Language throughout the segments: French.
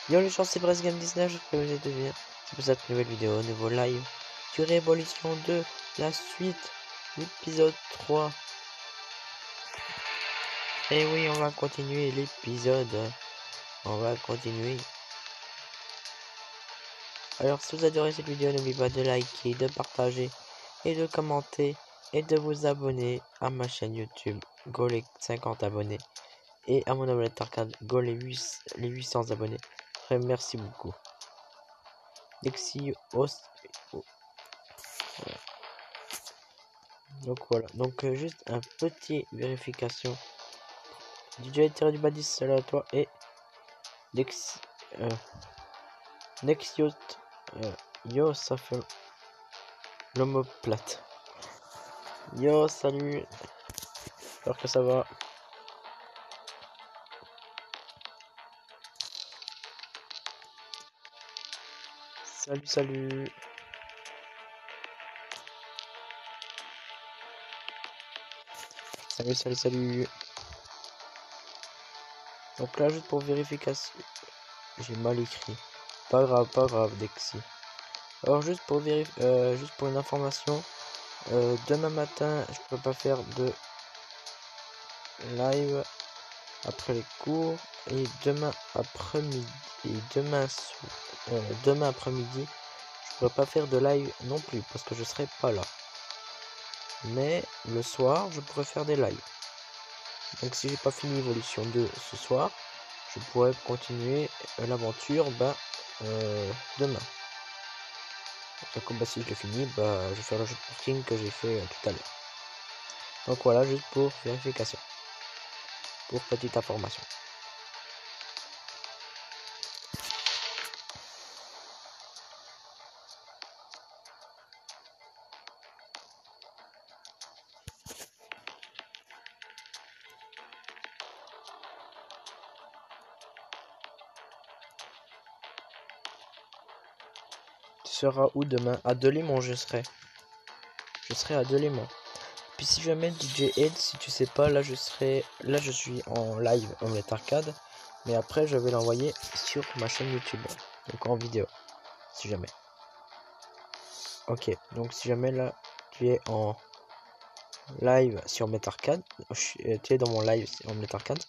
Yo les gens, c'est Game19, je peux vous aider bien. C'est pour cette nouvelle vidéo, nouveau live sur Révolution 2, la suite, l'épisode 3. Et oui, on va continuer l'épisode. On va continuer. Alors si vous adorez cette vidéo, n'oubliez pas de liker, de partager et de commenter et de vous abonner à ma chaîne YouTube Go les 50 abonnés et à mon omelette arcade Go les 800 abonnés. Très merci beaucoup. Lexi donc voilà, donc juste un petit vérification. DJ tiré du bas 10, salut à toi. Et Nexiot, yo, ça fait l'omoplate. Yo, salut, j'espère que ça va. Salut, salut. Salut, salut, salut. Donc là, juste pour vérification, j'ai mal écrit. Pas grave, Dexy. Alors juste pour juste pour une information, demain matin, je peux pas faire de live après les cours, et demain après-midi, demain après-midi, je pourrais pas faire de live non plus parce que je serai pas là. Mais le soir, je pourrais faire des lives. Donc si j'ai pas fini Evolution 2 ce soir, je pourrais continuer l'aventure demain. Et comme si je l'ai fini, je vais faire le jeu de posting que j'ai fait tout à l'heure. Donc voilà, juste pour vérification, pour petite information. Tu seras où demain? À Delémont, je serai à Delémont. Puis si jamais DJ Ed, si tu sais pas, là je suis en live Omelette Arcade, mais après je vais l'envoyer sur ma chaîne YouTube, donc en vidéo, si jamais. Ok, donc si jamais là tu es en live sur Omelette Arcade, tu es dans mon live sur Omelette Arcade,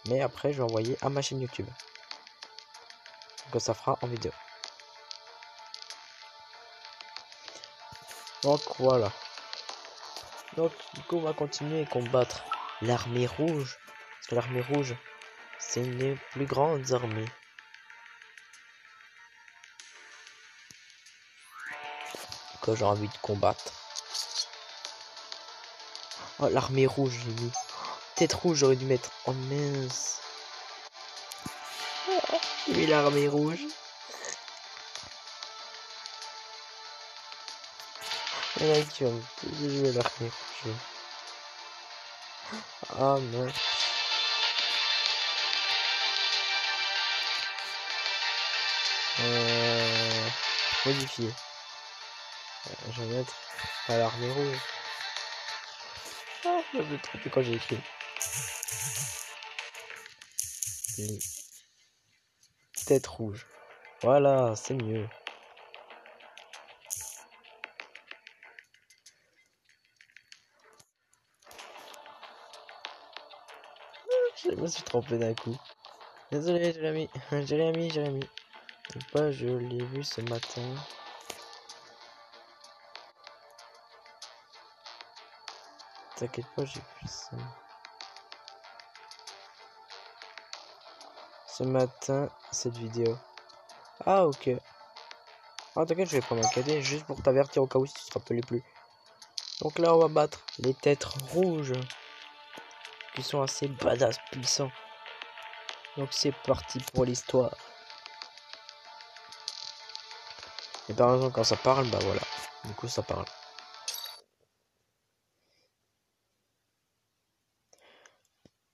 mais après je vais envoyer à ma chaîne YouTube, donc ça fera en vidéo. Donc voilà. Donc du coup on va continuer et combattre l'armée rouge, parce que l'armée rouge c'est une des plus grandes armées que j'ai envie de combattre. Oh, l'armée rouge, j'ai mis. Tête rouge, j'aurais dû mettre. Oh mince. J'ai mis l'armée rouge. Et là, tu vas me jouer l'armée rouge. Ah mince. Modifier. Je vais mettre à l'armée rouge. Ah, je me suis trompé quand j'ai écrit. Tête rouge. Voilà, c'est mieux. Je me suis trompé d'un coup. Désolé, Jérémy. Jérémy. Je l'ai vu ce matin. T'inquiète pas, j'ai vu ça. Ce matin, cette vidéo. Ah, ok. Ah, t'inquiète, je vais pas m'inquiéter, juste pour t'avertir au cas où si tu te rappelais plus. Donc là, on va battre les têtes rouges, qui sont assez badass, puissants. Donc c'est parti pour l'histoire. Et par exemple, quand ça parle, bah voilà. Du coup, ça parle.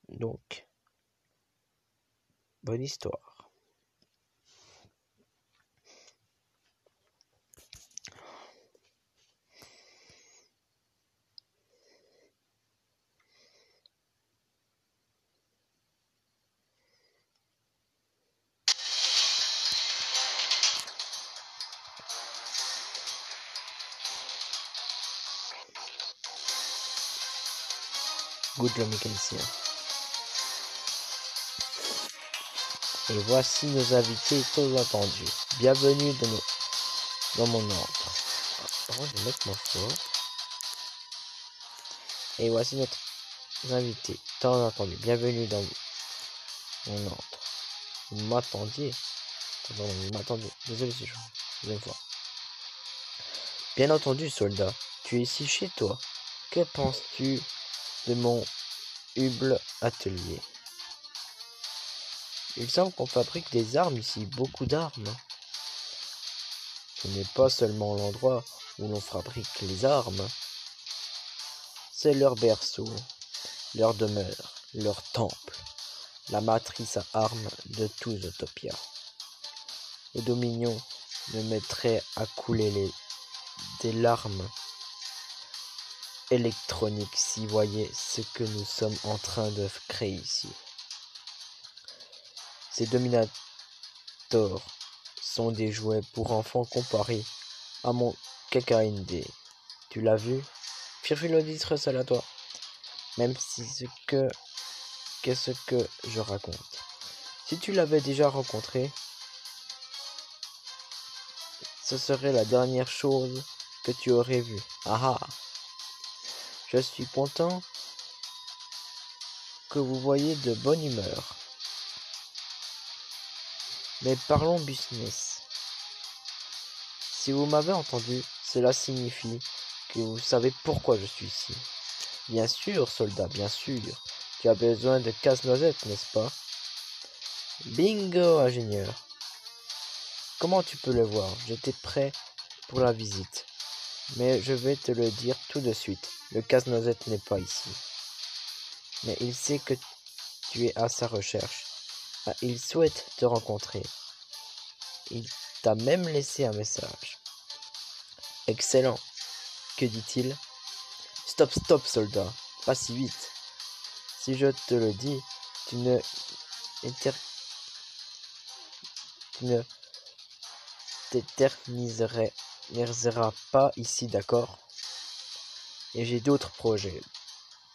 Donc, bonne histoire. Good le mécanicien. Et voici nos invités tous attendus. Bienvenue dans mon ordre. Alors, je vais mettre mon fort. Et voici notre invité tant attendu. Bienvenue dans mon ordre. Vous m'attendiez. Vous m'attendiez. Désolé si je deuxième fois. Bien entendu, soldat. Tu es ici chez toi. Que penses-tu de mon humble atelier? Il semble qu'on fabrique des armes ici, beaucoup d'armes. Ce n'est pas seulement l'endroit où l'on fabrique les armes. C'est leur berceau, leur demeure, leur temple, la matrice à armes de tout Zootopia. Le Dominion me mettrait à couler des larmes électroniques s'il voyait ce que nous sommes en train de créer ici. Ces Dominators sont des jouets pour enfants comparés à mon KKND. Tu l'as vu? Firfilodis seul à toi. Même si qu'est-ce que je raconte. Si tu l'avais déjà rencontré, ce serait la dernière chose que tu aurais vue. Ah ah. Je suis content que vous voyez de bonne humeur. Mais parlons business. Si vous m'avez entendu, cela signifie que vous savez pourquoi je suis ici. Bien sûr, soldat, bien sûr. Tu as besoin de casse-noisette, n'est-ce pas? Bingo, ingénieur. Comment tu peux le voir? J'étais prêt pour la visite. Mais je vais te le dire tout de suite. Le casse-noisette n'est pas ici. Mais il sait que tu es à sa recherche. Ah, il souhaite te rencontrer. Il t'a même laissé un message. Excellent. Que dit-il? Stop, stop, soldat. Pas si vite. Si je te le dis, tu ne t'éterniseras pas ici, d'accord? Et j'ai d'autres projets.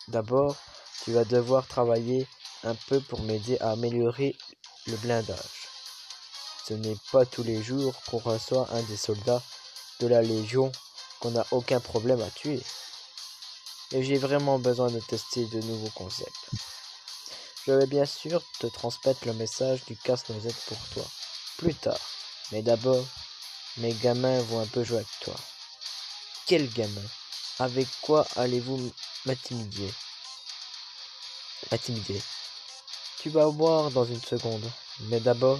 D'abord, tu vas devoir travailler un peu pour m'aider à améliorer le blindage. Ce n'est pas tous les jours qu'on reçoit un des soldats de la Légion qu'on n'a aucun problème à tuer. Et j'ai vraiment besoin de tester de nouveaux concepts. Je vais bien sûr te transmettre le message du casse-noisette pour toi, plus tard. Mais d'abord, mes gamins vont un peu jouer avec toi. Quel gamin? Avec quoi allez-vous m'intimider? Tu vas voir dans une seconde. Mais d'abord,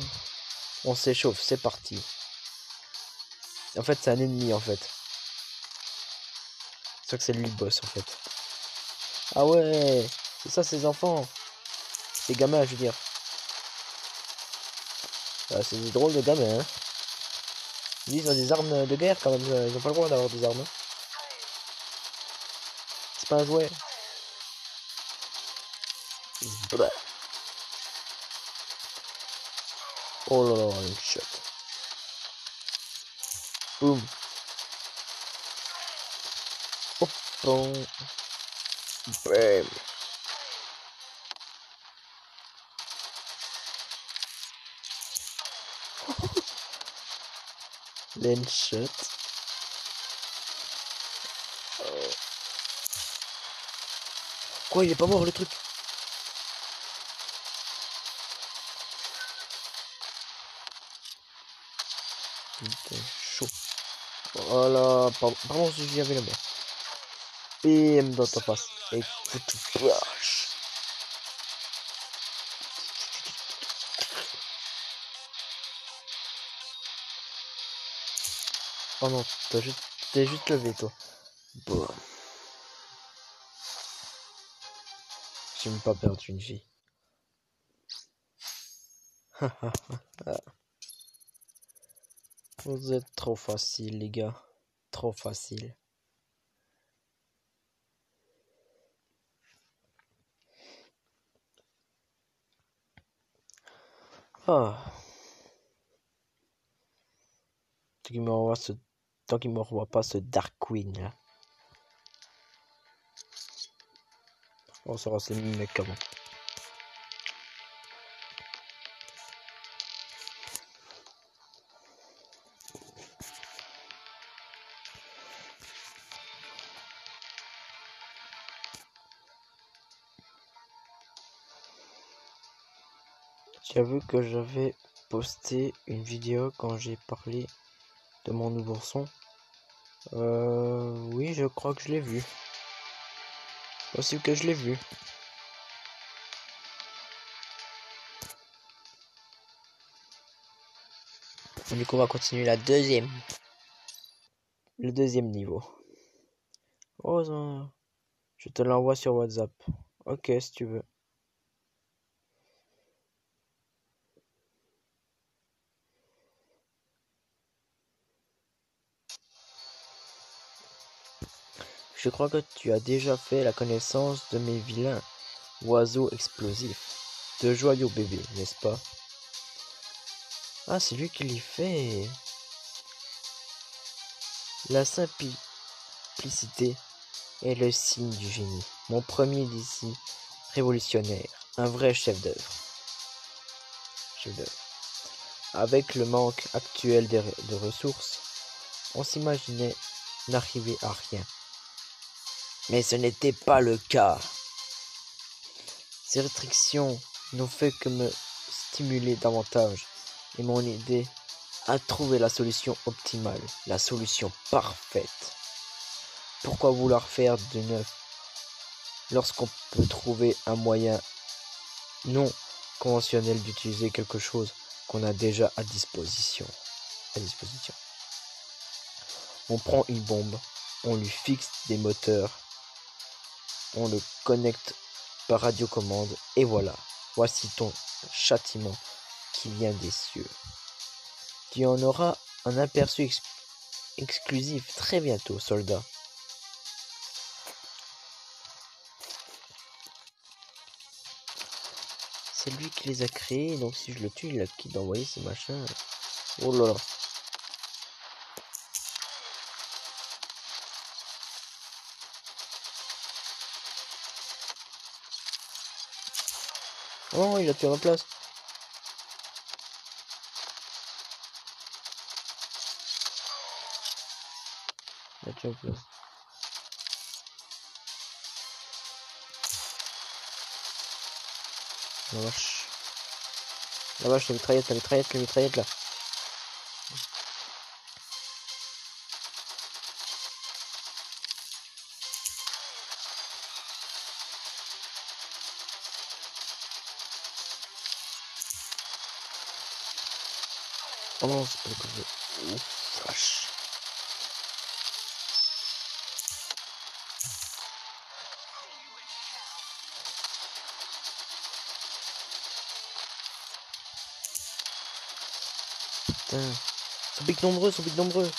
on s'échauffe, c'est parti. En fait, c'est un ennemi, en fait. C'est ça que c'est lui le boss, en fait. Ah ouais, c'est ça, ces enfants. Ces gamins, je veux dire. Ah, c'est des drôles de gamins, hein. Ils ont des armes de guerre, quand même. Ils ont pas le droit d'avoir des armes. Hein. C'est pas un jouet. Blah. Oh là là, une shot. Boum. Hop, bon. Bam. Shot. Quoi, il est pas mort le truc? Putain, chaud. Voilà, pardon si j'y avais la main. Bim dans ta face. Et foutu flash. Oh non, t'es juste levé toi. Bon. J'ai même pas perdu une vie. Vous êtes trop facile les gars. Trop facile. Ah. Tant qu'il me revoit pas ce Dark Queen là. On sera c'est le même mec qu'avant. Tu as vu que j'avais posté une vidéo quand j'ai parlé de mon nouveau son? Oui, je crois que je l'ai vu. Possible que je l'ai vu. Du coup, on va continuer le deuxième niveau. Oh, ça, je te l'envoie sur WhatsApp. Ok, si tu veux. Je crois que tu as déjà fait la connaissance de mes vilains oiseaux explosifs. De joyaux bébés, n'est-ce pas? Ah, c'est lui qui les fait. La simplicité est le signe du génie. Mon premier d'ici, révolutionnaire. Un vrai chef d'œuvre. Avec le manque actuel de ressources, on s'imaginait n'arriver à rien. Mais ce n'était pas le cas. Ces restrictions n'ont fait que me stimuler davantage et mon idée a trouvé la solution optimale, la solution parfaite. Pourquoi vouloir faire de neuf lorsqu'on peut trouver un moyen non conventionnel d'utiliser quelque chose qu'on a déjà à disposition. On prend une bombe, on lui fixe des moteurs, on le connecte par radiocommande et voilà, voici ton châtiment qui vient des cieux. Tu en auras un aperçu exclusif très bientôt, soldat. C'est lui qui les a créés, donc si je le tue, il a qui d'envoyer ces machins. Oh là là. Oh, il a tué ma place. Il a tué ma place. La vache. La vache, la mitraillette là. Oh non, c'est pas le que je veux. Ouf, vache. Putain. Ils sont pique nombreux,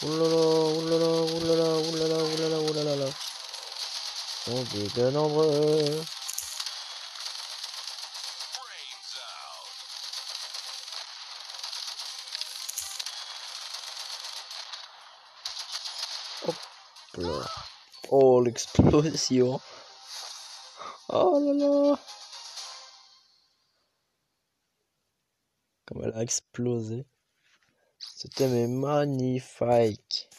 Oh là là, oh là là, oh là là, oh là là, oh là là, oh là là là. Ils sont pique nombreux. Hop là. Oh, l'explosion. Oh là là. Comme elle a explosé. C'était mais magnifique.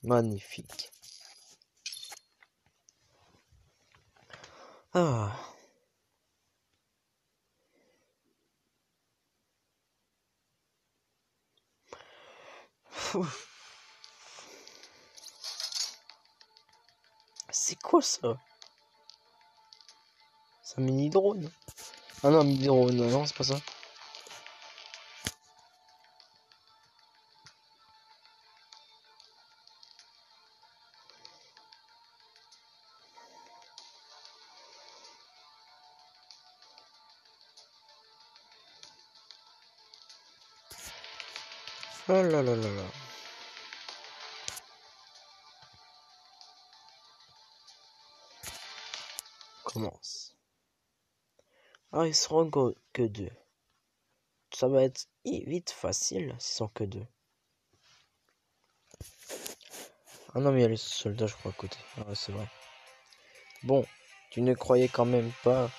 Magnifique. Ah. C'est quoi ça? C'est un mini drone. Ah non, mini drone, non, c'est pas ça. Oh là là là là. Commence. Ah, ils seront que deux. Ça va être vite facile s'ils sont que deux. Ah non, mais il y a les soldats, je crois, à côté. Ah, c'est vrai. Bon, tu ne croyais quand même pas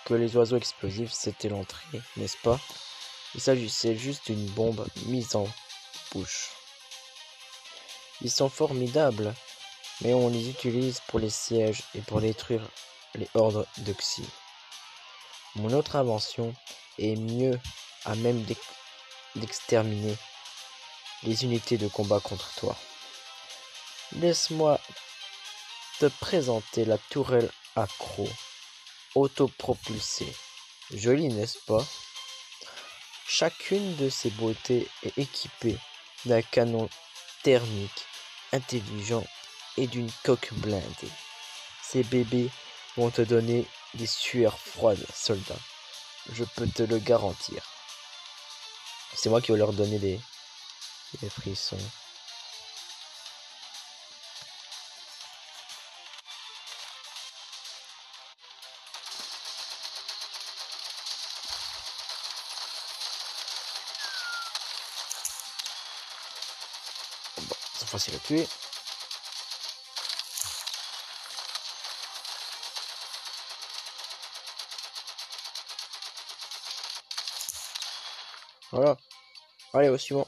que les oiseaux explosifs c'était l'entrée, n'est-ce pas? Il s'agissait juste d'une bombe mise en bouche. Ils sont formidables, mais on les utilise pour les sièges et pour détruire les hordes de Xi. Mon autre invention est mieux à même d'exterminer les unités de combat contre toi. Laisse-moi te présenter la tourelle accro, autopropulsée. Jolie, n'est-ce pas? Chacune de ces beautés est équipée d'un canon thermique intelligent et d'une coque blindée. Ces bébés vont te donner des sueurs froides, soldat. Je peux te le garantir. C'est moi qui vais leur donner des frissons. Bon, c'est facile à tuer. Voilà. Allez, au suivant.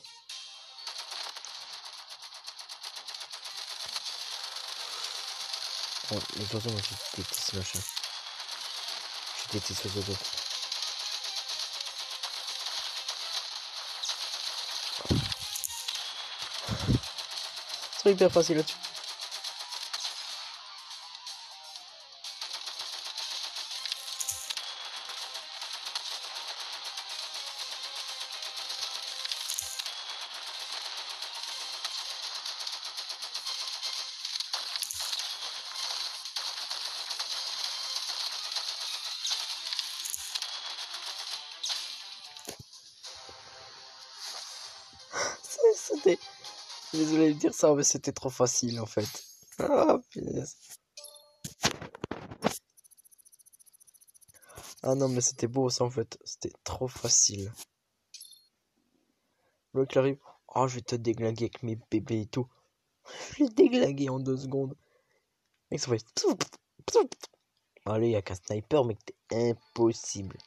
Oh, de toute façon, moi, je déteste ce machin. Je déteste les oiseaux. C'est hyper facile là-dessus. C'était... Désolé de dire ça, mais c'était trop facile en fait. Ah, punaise. Ah non, mais c'était beau ça en fait. C'était trop facile. Le mec arrive. Oh, je vais te déglinguer avec mes bébés et tout. Je l'ai déglingué en 2 secondes. Mec, ça fait. Allez, y'a qu'un sniper, mec, t'es impossible.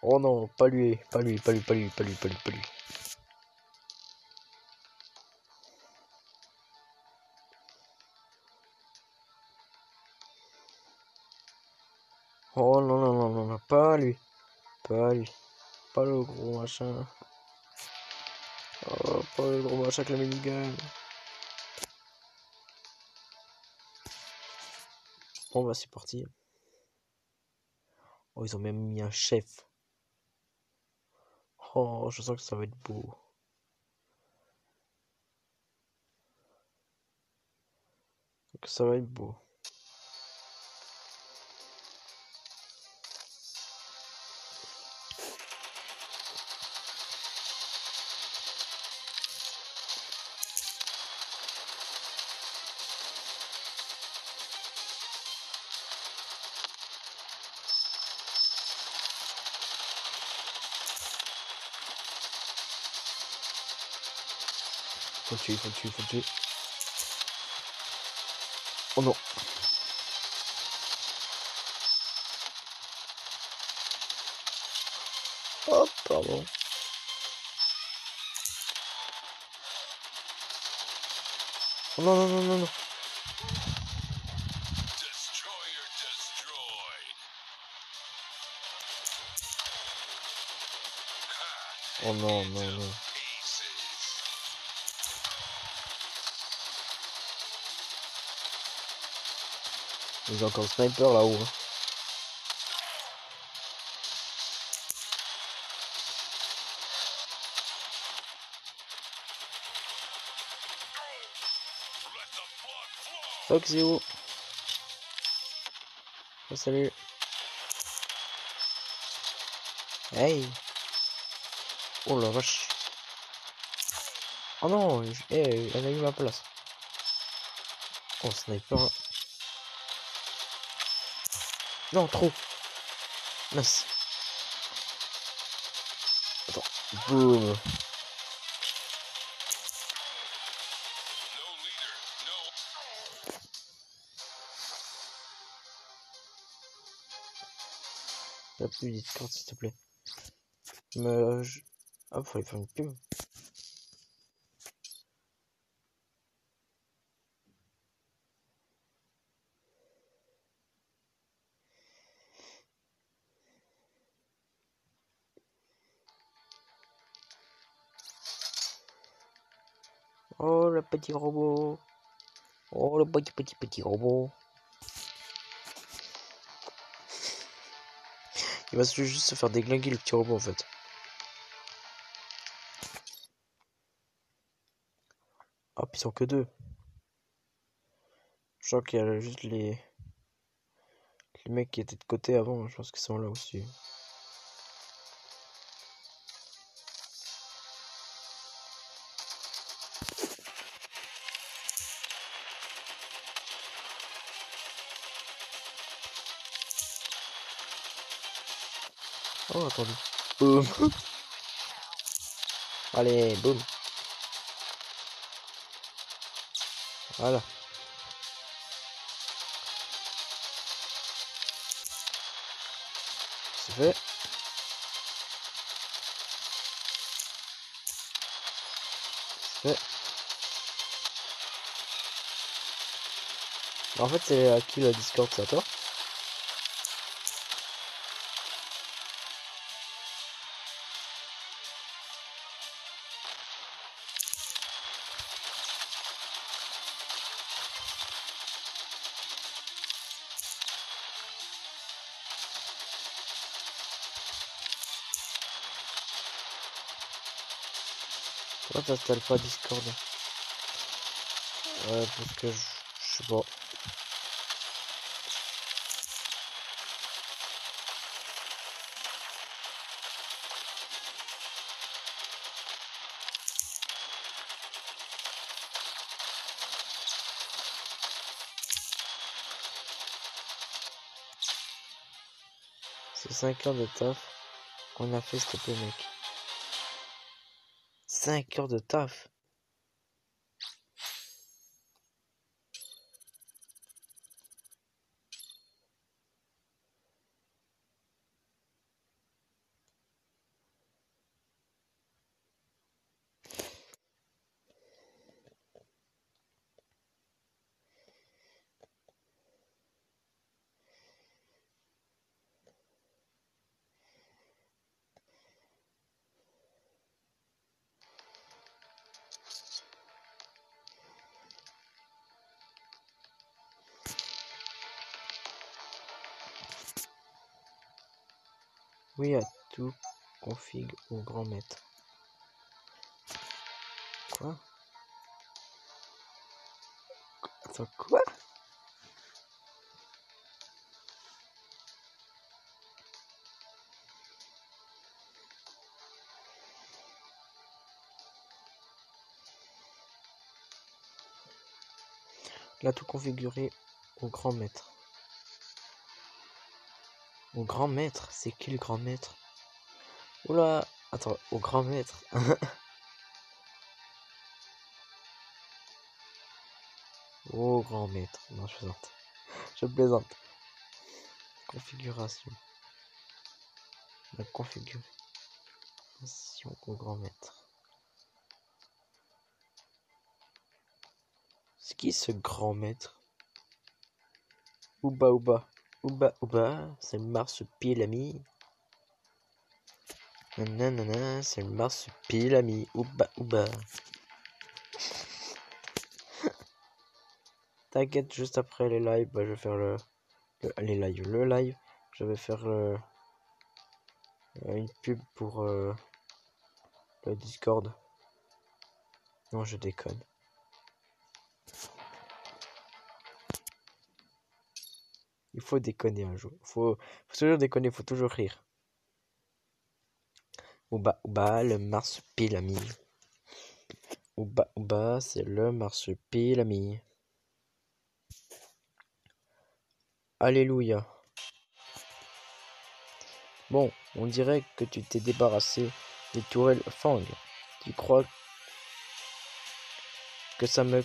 Oh non, pas lui, pas lui, pas lui, pas lui, pas lui, pas lui, pas lui. Oh non, non, non, non, non, pas lui. Pas lui. Pas le gros machin. Oh, pas le gros machin avec la minigun. Bon, bah, c'est parti. Oh, ils ont même mis un chef. Oh, je sens que ça va être beau. Que ça va être beau. Faut le tuer, faut le tuer, faut le tuer. Oh non. Oh, pardon. Oh non, non, non, non, non. Oh non, non, non. Ils ont encore le sniper là-haut. Hein. Foxio. Oh, salut. Hey. Oh la vache. Oh non, elle a eu ma place. Oh, sniper. Non, trop. Mince. Attends. Boum. La pub Discord, s'il te plaît. Ah, fallait faire une pub. Oh, le petit robot. Oh, le petit robot. Il va juste se faire déglinguer, le petit robot, en fait. Ah, puis ils sont que deux. Je crois qu'il y a juste les mecs qui étaient de côté avant. Je pense qu'ils sont là aussi. Oh, attendez. Boum. Allez, boum. Voilà. C'est fait. C'est fait. En fait, c'est à qui le Discord, c'est à toi? Pourquoi t'installes pas Discord? Ouais, parce que je sais pas. C'est 5 heures de taf qu'on a fait, s'il te plaît, mec. 5 heures de taf. Oui, à tout config au grand maître. Quoi? Attends, quoi? Là, tout configuré au grand maître. Au grand maître? C'est qui le grand maître? Oula! Attends, au grand maître. Au grand maître. Non, je plaisante. Je plaisante. Configuration. La configuration au grand maître. C'est qui ce grand maître? Ouba ouba. Ouba ouba. C'est le marsupilami. Nanana, c'est le marsupilami. Ouba ouba. T'inquiète, juste après les lives, bah, je vais faire le live. Je vais faire une pub pour le Discord. Non, je déconne. Il faut déconner un jour. Faut toujours déconner, faut toujours rire. Ouba ouba, le marsupilami. Ouba ouba, c'est le marsupilami. Alléluia. Bon, on dirait que tu t'es débarrassé des tourelles Fang. Tu crois que ça me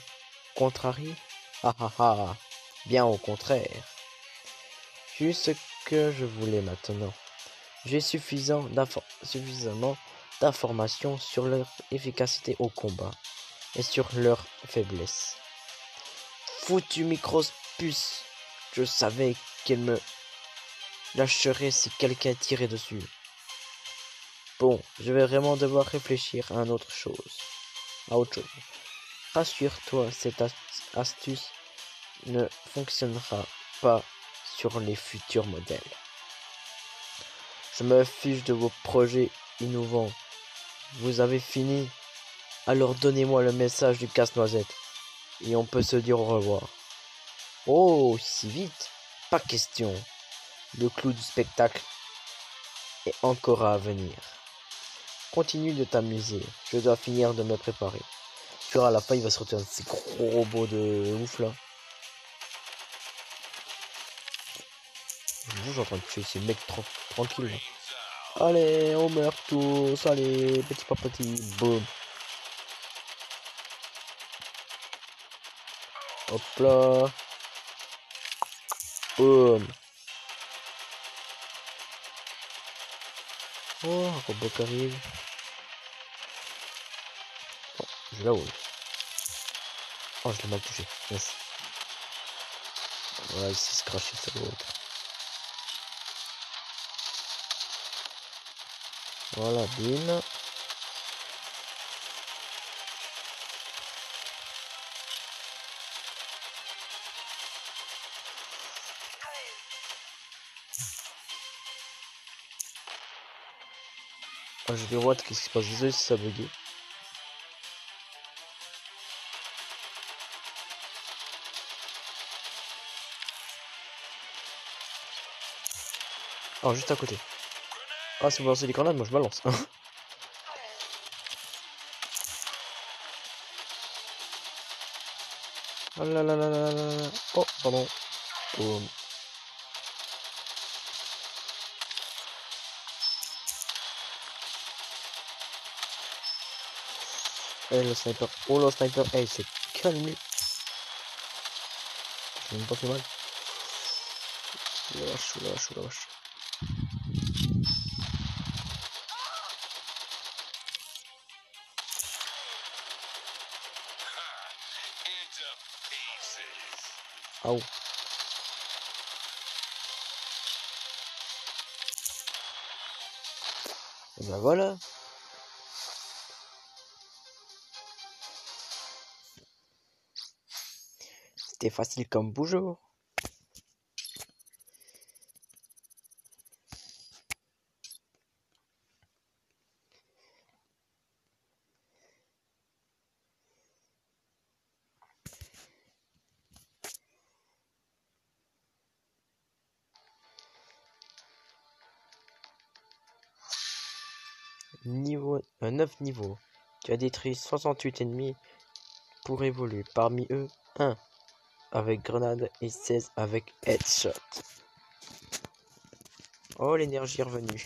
contrarie? Ah ah ah, bien au contraire. Juste ce que je voulais maintenant. J'ai suffisamment d'informations sur leur efficacité au combat et sur leur faiblesse. Foutu micropuce, je savais qu'elle me lâcherait si quelqu'un tirait dessus. Bon, je vais vraiment devoir réfléchir à autre chose. Rassure-toi, cette astuce ne fonctionnera pas sur les futurs modèles. Je me fiche de vos projets innovants. Vous avez fini? Alors donnez-moi le message du casse-noisette et on peut se dire au revoir. Oh, si vite? Pas question. Le clou du spectacle est encore à venir. Continue de t'amuser. Je dois finir de me préparer. Tu verras, à la fin, il va sortir ces gros robots de ouf là. Je suis en train de tuer ces mecs tranquilles là. Allez, on meurt tous. Allez, petit papotis. Boum. Hop là. Boum. Oh, un robot qui arrive. Oh, je la ult. Oh, je l'ai mal touché. Yes. Voilà, il s'est scratché sur l'autre. Voilà, bim. Oh, je vais voir qu'est-ce qui se passe. Désolé si ça a bugué. Oh, juste à côté. Ah, si vous lancez des grenades, moi je balance. Oh là là là là là là. Oh, pardon. Boum. Eh, le sniper. Oh, le sniper. Eh, il s'est calmé. J'ai même pas fait mal. La vache, la vache, la vache. Aouh. Et ben voilà. C'était facile comme bonjour. Niveau 9 niveaux. Tu as détruit 68 ennemis pour évoluer. Parmi eux, 1 avec grenade et 16 avec headshot. Oh, l'énergie est revenue.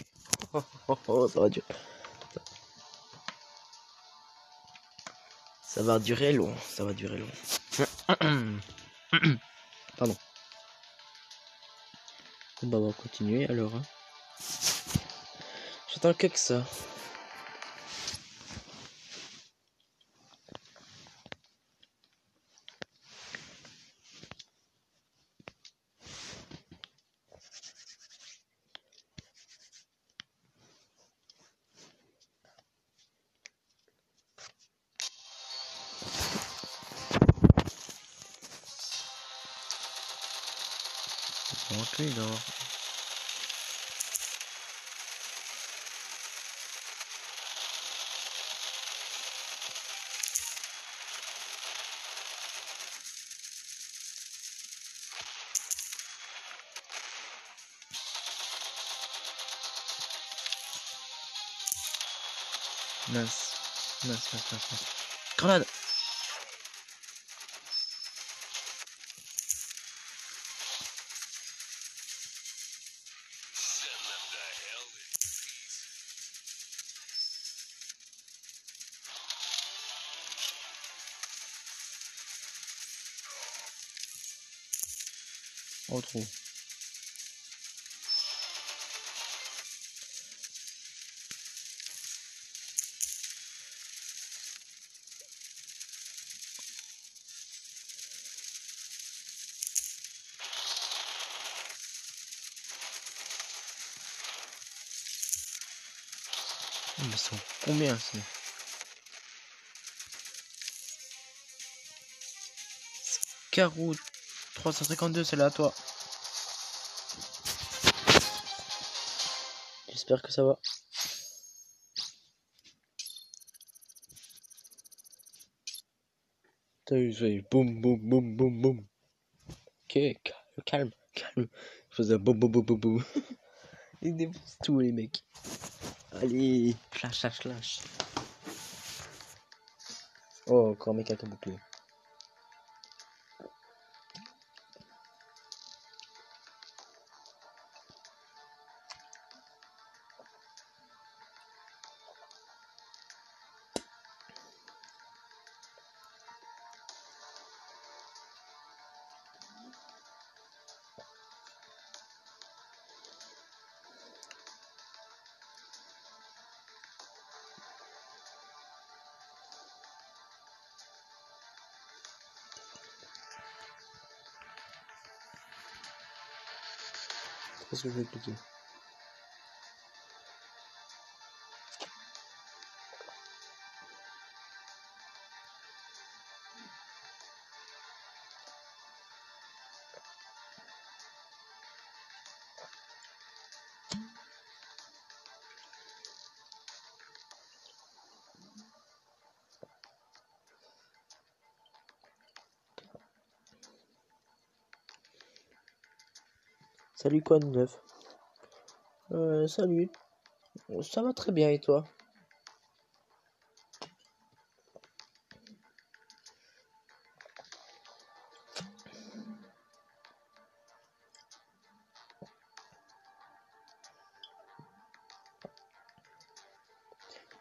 Oh, ça va durer. Ça va durer long. Ça va durer long. Pardon. Bon, bah, on va continuer alors. Hein. J'attends que ça. Ok, alors. Mince. Grenade. Oh, trop. Oh, mais ils sont combien c'est Carreau 352, c'est là à toi. J'espère que ça va. T'as vu, ça boum boum boum boum boum. Ok, calme. Je faisais boum boum boum boum boum. Ils défoncent tout les mecs. Allez, flash. Oh, encore un mec avec un bouclier. C'est pas ce que je vais cliquer. Salut quoi de neuf? Salut. Ça va très bien et toi?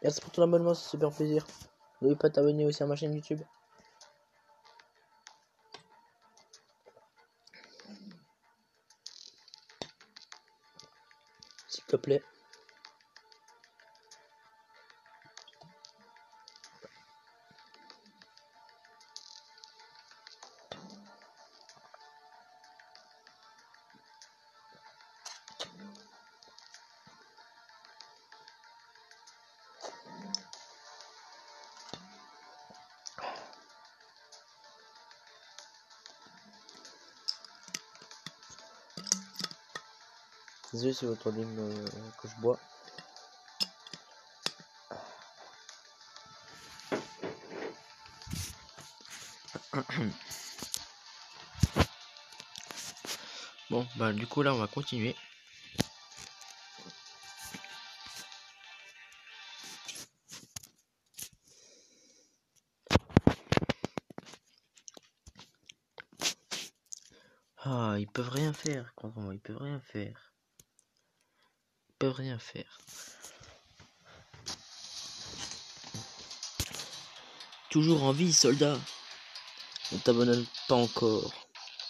Merci pour ton abonnement, c'est super plaisir. N'oublie pas de t'abonner aussi à ma chaîne YouTube. S'il te plaît. Désolé si vous entendez que je bois. Bon, bah du coup là on va continuer. Ah, ils peuvent rien faire, contre ils peuvent rien faire. Ils peuvent rien faire. Toujours en vie, soldat. Ne t'abonne pas encore.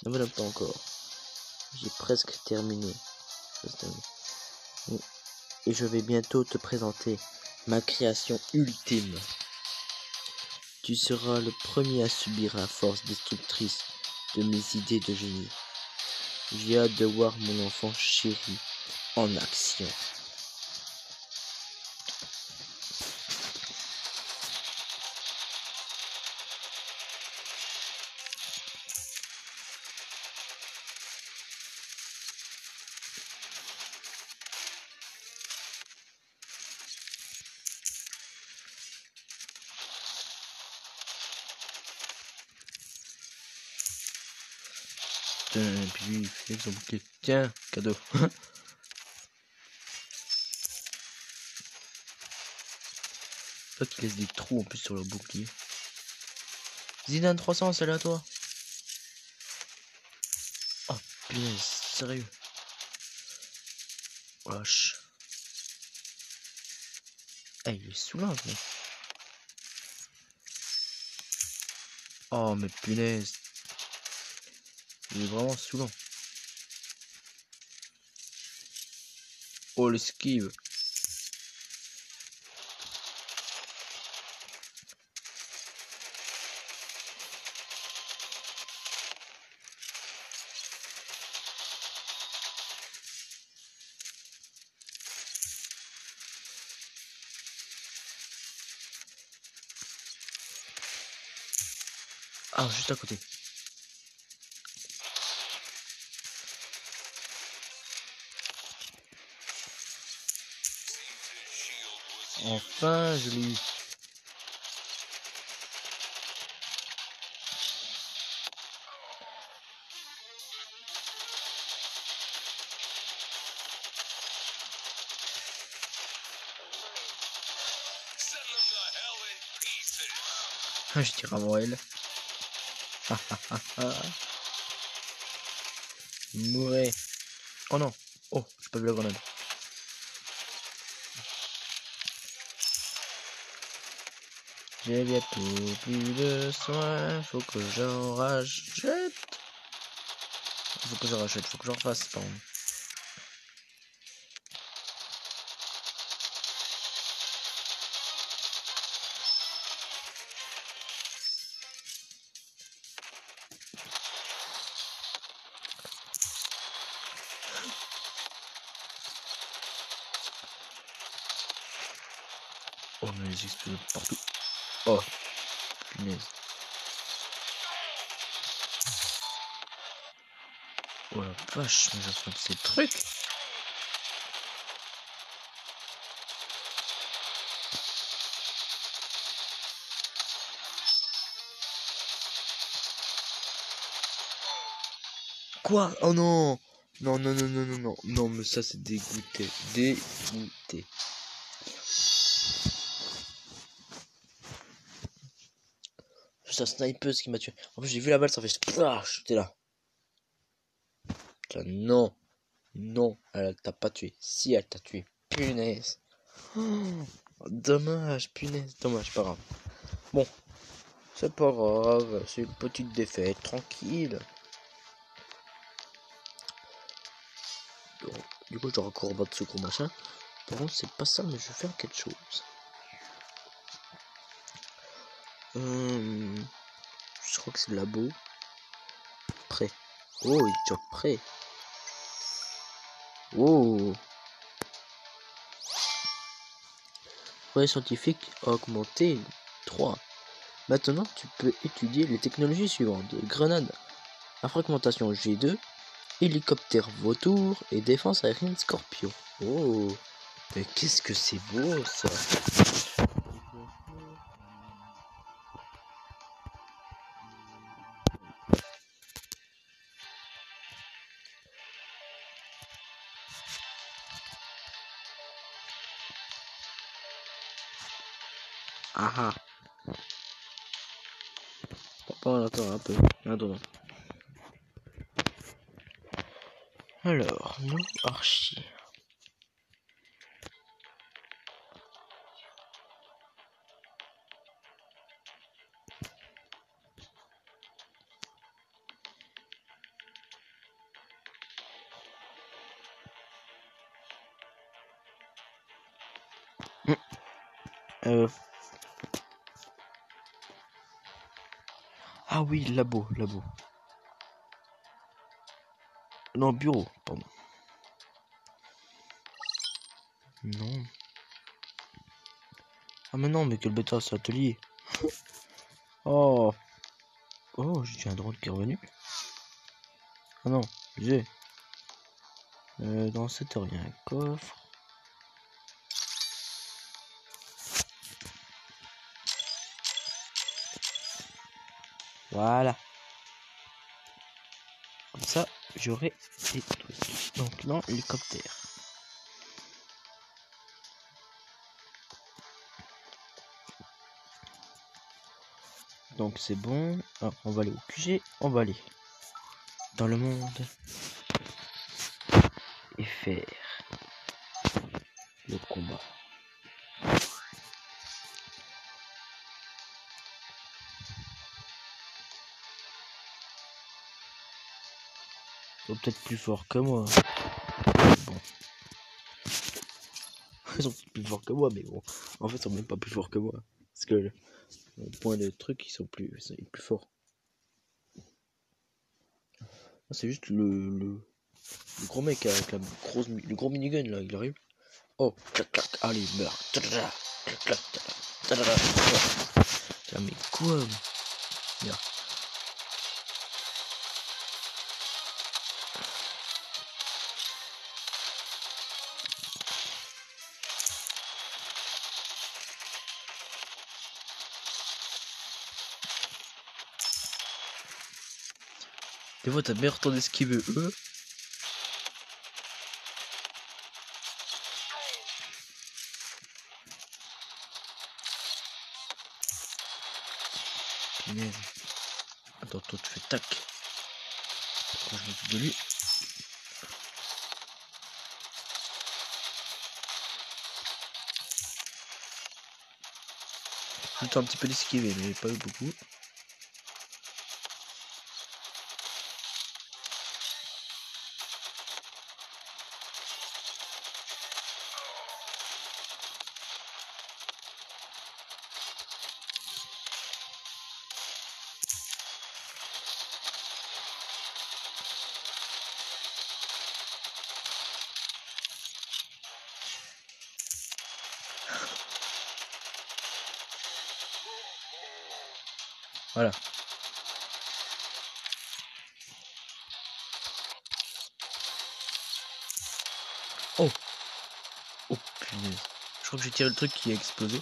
N'abonne pas encore. J'ai presque terminé. Et je vais bientôt te présenter ma création ultime. Tu seras le premier à subir la force destructrice de mes idées de génie. J'ai hâte de voir mon enfant chéri en action. Et puis lui, il fait son bouquet. Tiens, cadeau. Pas qu'il laisse des trous en plus sur le bouclier. Zidane 300, salut à toi. Oh punaise, sérieux. Wesh. Eh, il est saoulant, mec. Oh, mais punaise. Il est vraiment saoulant. Oh, l'esquive. Ah, juste à côté. Enfin, je l'ai eu. Ah, je tire avant elle. Mourez. Oh non. Oh, j'ai pas vu la grenade. J'ai bientôt plus de soins. Faut que j'en rachète. Faut que j'en rachète. Faut que j'en fasse. Pardon. Oh, mais les explosent partout. Oh, punaise. Oh la vache, mais j'affronte ces trucs. Quoi? Oh non! Non, non, non, non, non, non. Non, mais ça, c'est dégoûté. Dégoûté. C'est un snipeuse qui m'a tué. En plus, j'ai vu la balle, ça fait. Ah, j'étais là. Putain, non. Non, elle t'a pas tué. Si, elle t'a tué. Punaise. Oh, dommage, punaise. Dommage, pas grave. Bon, c'est pas grave. C'est une petite défaite, tranquille. Donc, du coup, je dois encore battre ce gros machin. Par contre, c'est pas ça, mais je vais faire quelque chose. Je crois que c'est le labo. Prêt. Oh, il est déjà prêt. Oh. Progrès scientifique augmenté 3. Maintenant, tu peux étudier les technologies suivantes. Grenade à fragmentation G2, hélicoptère vautour et défense aérienne Scorpion. Oh, mais qu'est-ce que c'est beau ça. Ah ah. Papa, attends un peu. Attends. Alors, nous, Archie. Ah oui, labo. Non, bureau, pardon. Non. Ah mais non, mais quel bêta, c'est atelier. Oh. Oh, j'ai un drone qui est revenu. Ah non, j'ai. Dans cette il y a un coffre. Voilà. Comme ça, j'aurai des trucs. Donc là, hélicoptère. Donc c'est bon. Ah, on va aller au QG. On va aller dans le monde. Et faire le combat. Ils sont peut-être plus forts que moi. Bon. Ils sont plus forts que moi, mais bon. En fait, ils sont même pas plus forts que moi. Parce que au point de truc, ils sont plus forts. C'est juste le gros mec avec la grosse, le gros minigun là, il arrive. Oh, clac clac, allez, meurs. Tiens, mais quoi? Merde. Des fois, t'as meilleur temps d'esquiver eux. Punaise. Attends, toi, tu fais tac. Quand je m'occupe de lui. J'ai le temps un petit peu d'esquiver, mais pas eu beaucoup. Voilà. Oh. Oh punaise. Je crois que j'ai tiré le truc qui a explosé.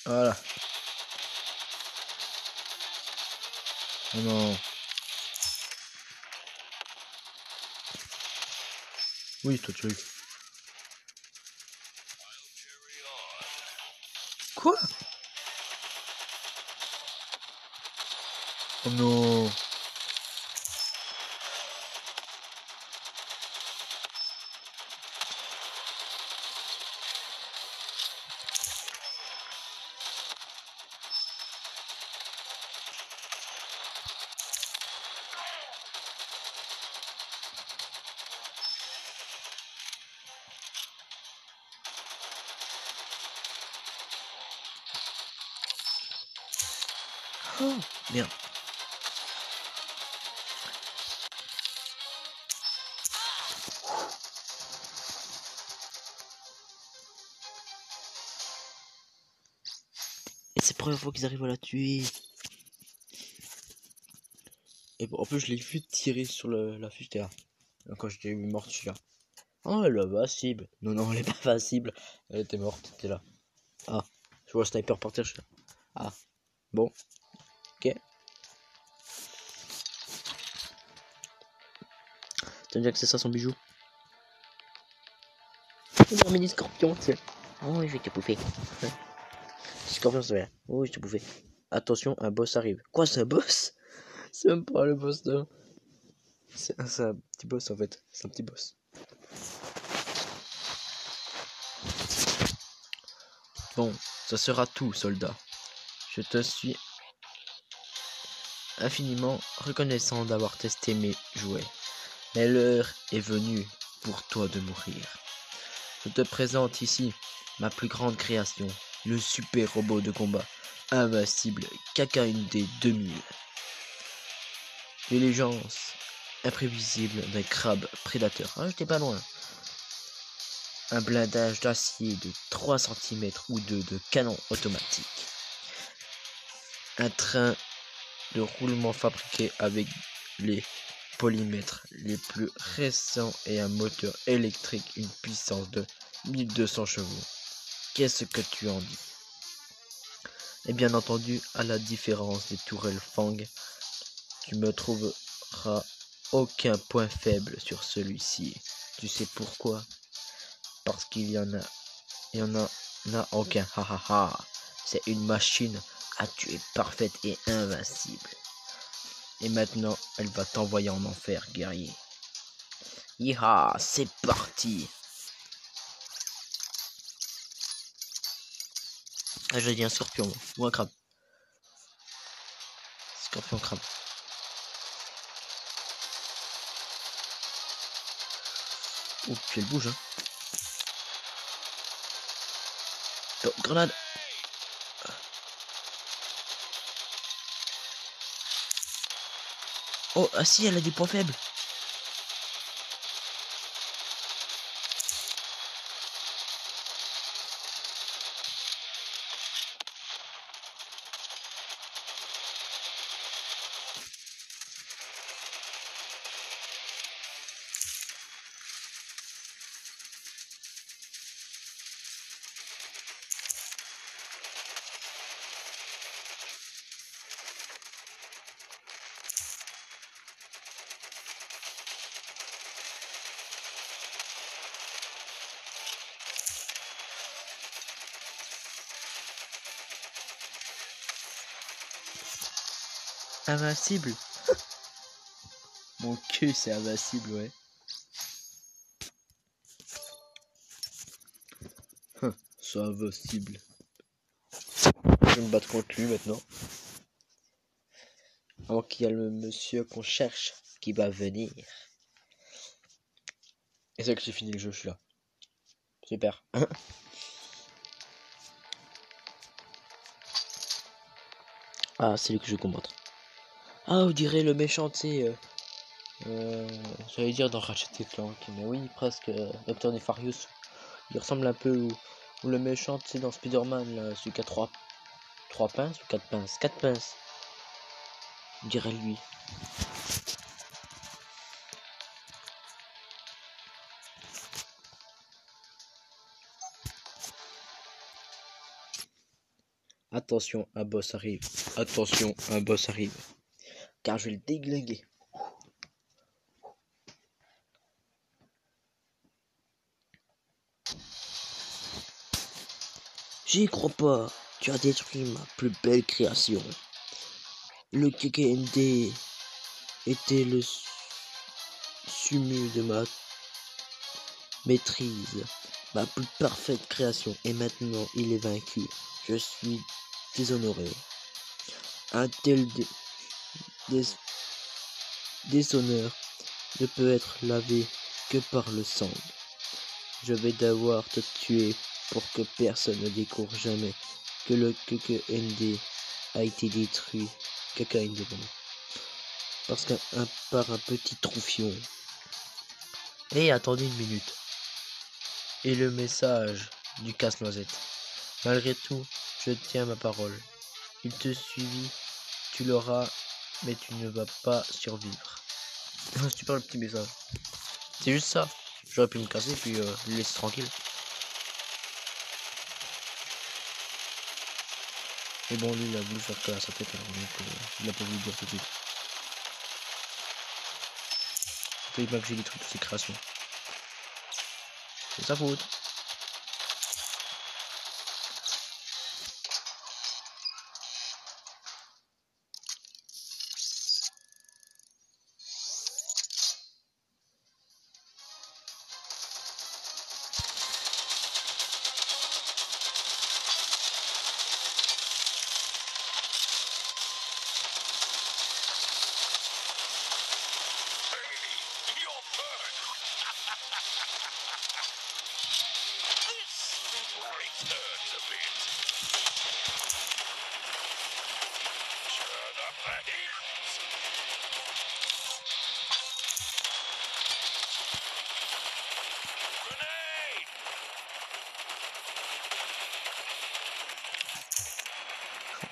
Voilà. Oh non. Oui, toi tu as eu. Quoi? Oh non. Oh, merde. Et c'est la première fois qu'ils arrivent à la tuer. Et bon, en plus, je l'ai vu tirer sur la fusée. Quand j'étais morte, je suis là. Oh, elle est invincible. Non, non, elle est pas invincible. Elle était morte, t'es là. Ah, je vois le sniper partir, je suis là. Ah, bon. Ok. T'as déjà que c'est ça son bijou? C'est un mini scorpion, tu sais. Oh, je vais te bouffer. Scorpion, c'est vrai. Oh, je te bouffer. Attention, un boss arrive. Quoi, c'est un boss? C'est même pas le boss là. C'est un petit boss en fait. C'est un petit boss. Bon, ça sera tout, soldat. Je te suis infiniment reconnaissant d'avoir testé mes jouets. Mais l'heure est venue pour toi de mourir. Je te présente ici ma plus grande création, le super robot de combat, invincible KKND 2000. L'élégance imprévisible d'un crabe prédateur. Ah, j'étais pas loin. Un blindage d'acier de 3 cm ou 2 de canon automatique. Un train de roulement fabriqué avec les polymètres les plus récents et un moteur électrique, une puissance de 1200 chevaux. Qu'est-ce que tu en dis? Et bien entendu, à la différence des tourelles Fang, tu me trouveras aucun point faible sur celui-ci. Tu sais pourquoi? Parce qu'il y en a aucun. C'est une machine à tuer parfaite et invincible. Et maintenant, elle va t'envoyer en enfer, guerrier. Yaha, c'est parti. Ah, j'ai dit un scorpion ou un crabe. Scorpion, crabe. Oh, puis elle bouge, hein. Oh, grenade. Oh, ah si, elle a des points faibles. Invincible. Mon cul, c'est invincible, ouais. C'est invincible. Je vais me battre contre lui maintenant. Alors qu'il y a le monsieur qu'on cherche qui va venir. Et c'est que j'ai fini le jeu, je suis là. Super. Ah, c'est lui que je vais combattre. Ah, on dirait le méchant, tu sais. J'allais dire dans Ratchet et Clank, mais oui, presque. Dr. Nefarious. Il ressemble un peu au le méchant, tu sais, dans Spider-Man, là, celui qui a 3 pinces ou 4 pinces. 4 pinces. On dirait lui. Attention, un boss arrive. Attention, un boss arrive. Car je vais le déglinguer. J'y crois pas. Tu as détruit ma plus belle création. Le KKND était le sumu de ma maîtrise. Ma plus parfaite création. Et maintenant, il est vaincu. Je suis déshonoré. Un tel déshonneur ne peut être lavé que par le sang. Je vais devoir te tuer pour que personne ne découvre jamais que le KKND a été détruit. KKND, bon. Parce par un petit troufion. Et attendez une minute. Et le message du casse-noisette. Malgré tout, je tiens ma parole. Il te suivit, tu l'auras, mais tu ne vas pas survivre. Super le petit message. C'est juste ça. J'aurais pu me casser puis le laisser tranquille. Mais bon, lui, il a voulu faire que à sa tête, alors, donc il a pas voulu dire tout de suite. Il m'a que j'ai détruit toutes ses créations. C'est sa faute.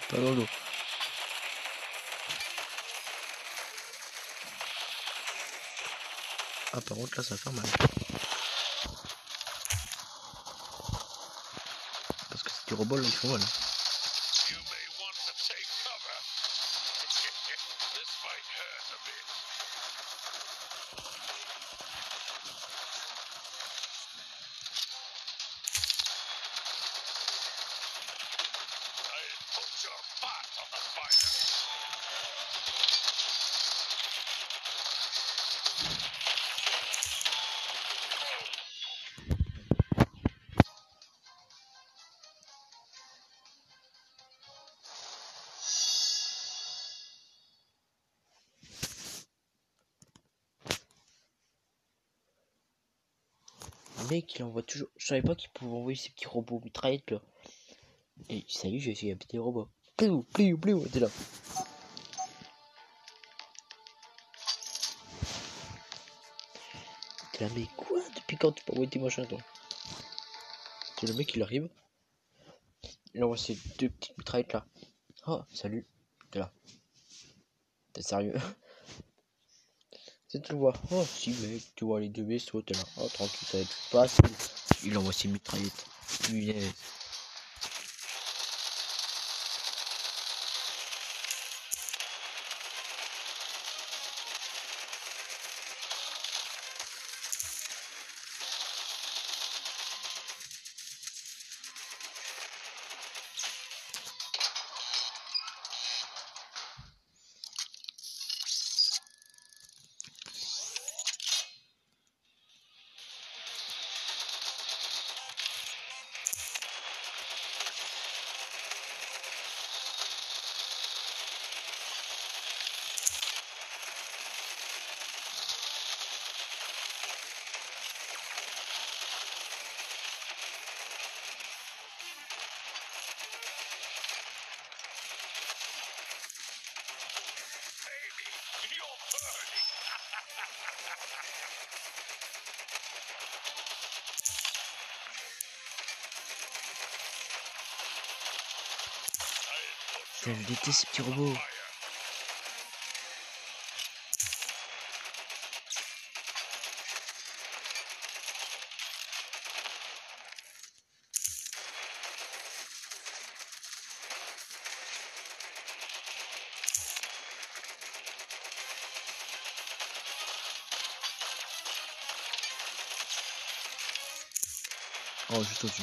Pas dans l'eau. Ah, par contre, là, ça va faire mal. Parce que ces robots, là, ils font mal. Le mec, il envoie toujours. Je savais pas qu'il pouvait envoyer ces petits robots mitraillettes là. Et salut, j'ai essayé un petit robot. Pliou, pliou, pliou, t'es là. T'es là, mais quoi? Depuis quand tu peux envoyer tes machins, toi? C'est le mec, il arrive. Il envoie ces deux petites mitraillettes là. Oh, salut. T'es là. T'es sérieux? Tu le vois. Oh, si, mec, tu vois les deux vaisseaux, t'es là. Oh, tranquille, ça va être facile. Il envoie ses mitraillettes. Punaise. Putain, je déteste ces petits robots. Oh, juste au-dessus.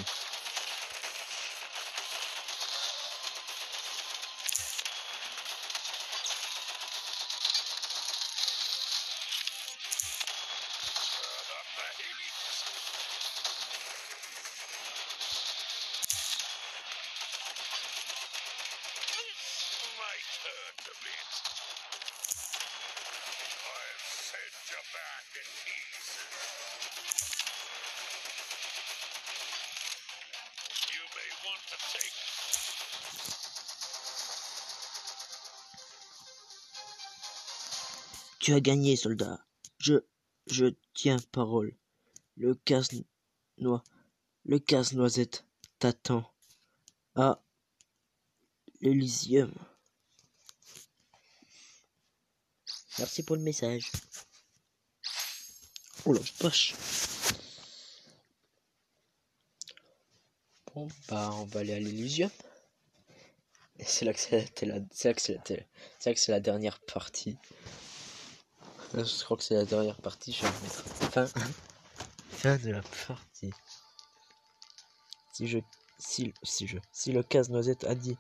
Tu as gagné, soldat. Je tiens parole. Le casse-noisette t'attend à l'Elysium. Merci pour le message. Oh la vache. Bon, bah, on va aller à l'Elysium. Et c'est là que c'est la dernière partie. Je crois que c'est la dernière partie. Je vais mettre fin de la partie. Si le casse-noisette a dit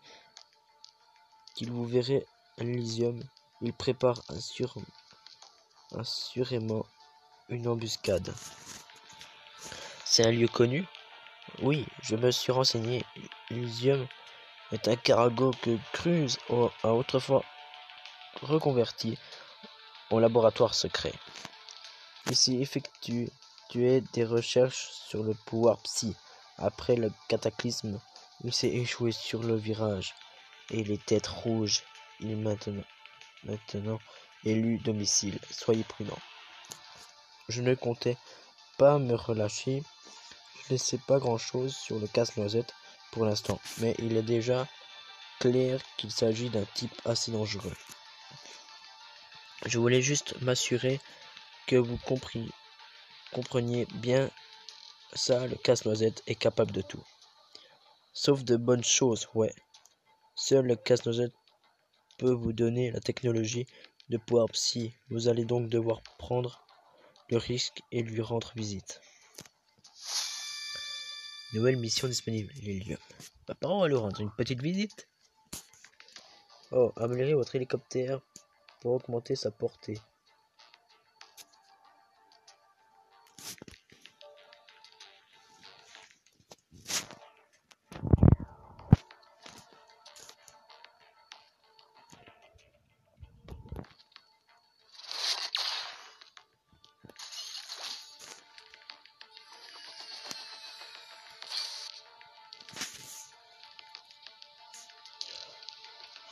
qu'il vous verrait à l'Elysium, il prépare assurément une embuscade. C'est un lieu connu? Oui, je me suis renseigné. Elysium est un cargo que Cruise a autrefois reconverti en laboratoire secret. Il s'y effectuait des recherches sur le pouvoir Psy. Après le cataclysme, il s'est échoué sur le virage et les têtes rouges. Il est maintenant élu domicile. Soyez prudents. Je ne comptais pas me relâcher. Je ne sais pas grand-chose sur le casse-noisette pour l'instant, mais il est déjà clair qu'il s'agit d'un type assez dangereux. Je voulais juste m'assurer que vous compreniez bien ça, le casse-noisette est capable de tout. Sauf de bonnes choses, ouais. Seul le casse-noisette peut vous donner la technologie de pouvoir Psy. Vous allez donc devoir prendre le risque et lui rendre visite. Nouvelle mission disponible, les lieux. Papa, on va lui rendre une petite visite. Oh, améliorer votre hélicoptère pour augmenter sa portée.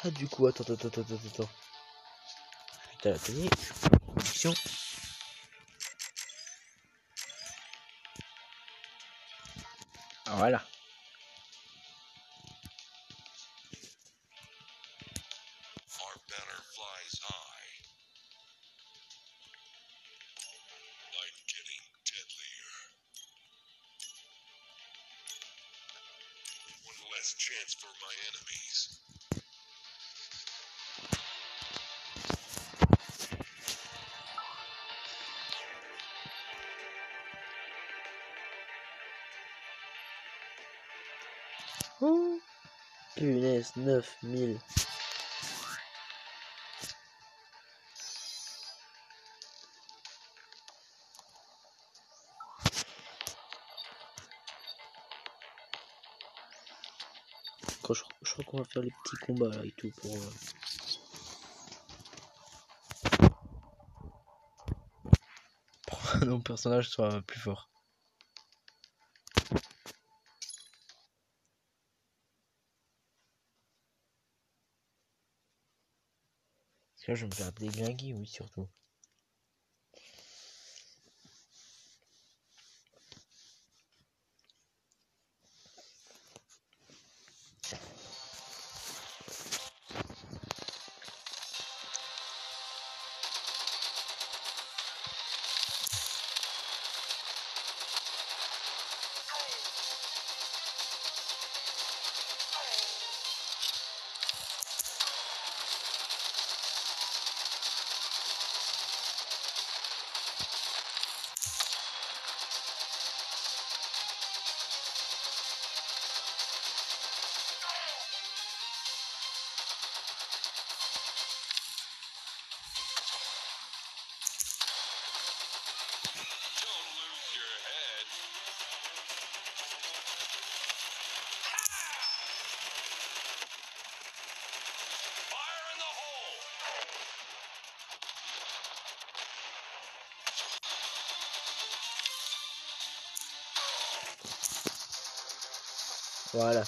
Ah, du coup, attends. Putain, la tenue. Production. Voilà. Our banner flies high. I'm getting deadlier. One less chance for my enemies. Oh, punaise, 9000. Je crois qu'on va faire les petits combats là et tout pour que nos personnages soient plus forts. Parce que là je vais me faire déglinguer, oui, surtout. Voilà.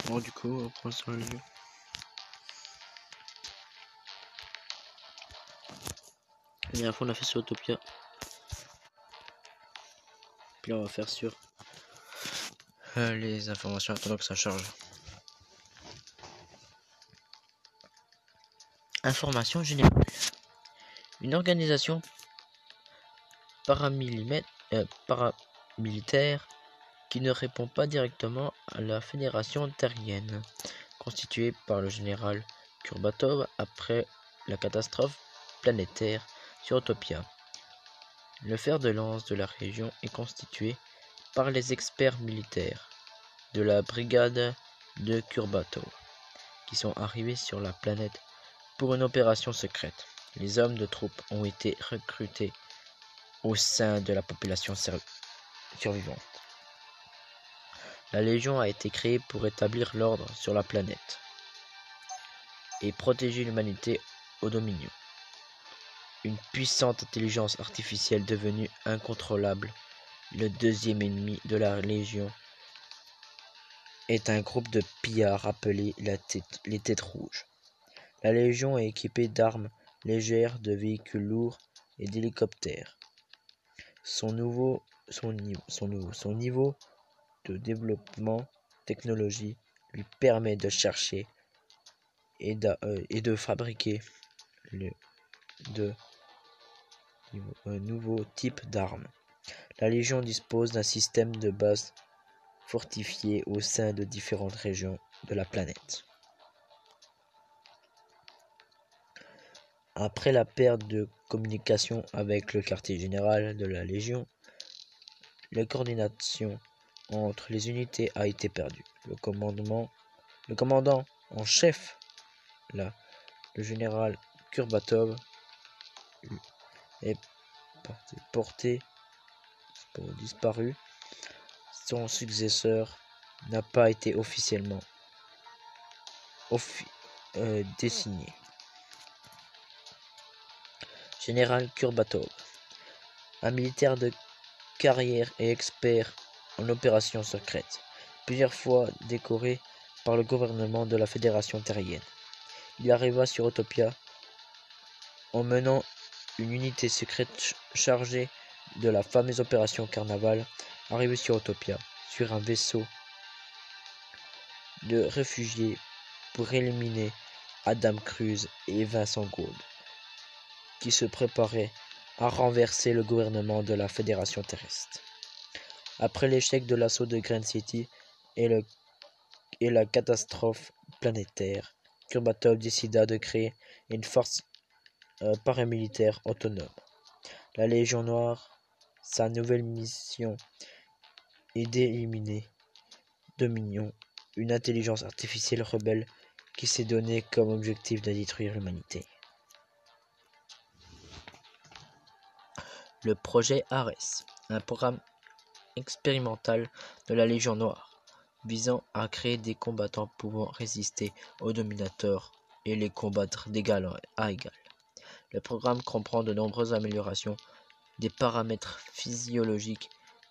Bon, du coup, on prend sur le lieu. La dernière fois, on a fait sur Utopia. Puis là, on va faire sur les informations attendant que ça charge. Information générale. Une organisation paramilitaire qui ne répond pas directement à la Fédération terrienne, constituée par le général Kurbatov après la catastrophe planétaire sur Utopia. Le fer de lance de la région est constitué par les experts militaires de la brigade de Kurbatov, qui sont arrivés sur la planète pour une opération secrète. Les hommes de troupe ont été recrutés au sein de la population survivante. La Légion a été créée pour établir l'ordre sur la planète et protéger l'humanité au Dominion. Une puissante intelligence artificielle devenue incontrôlable. Le deuxième ennemi de la Légion est un groupe de pillards appelés les Têtes Rouges. La Légion est équipée d'armes légères, de véhicules lourds et d'hélicoptères. Son niveau de développement technologie lui permet de chercher et de fabriquer de nouveaux types d'armes. La Légion dispose d'un système de base fortifié au sein de différentes régions de la planète. Après la perte de communication avec le quartier général de la Légion, la coordination entre les unités a été perdue. Le commandant en chef, le général Kurbatov, est disparu. Son successeur n'a pas été officiellement désigné. Général Kurbatov, un militaire de carrière et expert en opérations secrètes, plusieurs fois décoré par le gouvernement de la Fédération terrienne. Il arriva sur Autopia en menant une unité secrète chargée de la fameuse opération Carnaval. Arrivé sur Autopia, sur un vaisseau de réfugiés pour éliminer Adam Cruz et Vincent Gould, qui se préparaient à renverser le gouvernement de la Fédération terrestre. Après l'échec de l'assaut de Grand City et la catastrophe planétaire, Kurbatov décida de créer une force paramilitaire autonome. La Légion Noire, sa nouvelle mission est d'éliminer Dominion, une intelligence artificielle rebelle qui s'est donné comme objectif de détruire l'humanité. Le projet Ares, un programme expérimental de la Légion Noire, visant à créer des combattants pouvant résister aux dominateurs et les combattre d'égal à égal. Le programme comprend de nombreuses améliorations des paramètres physiologiques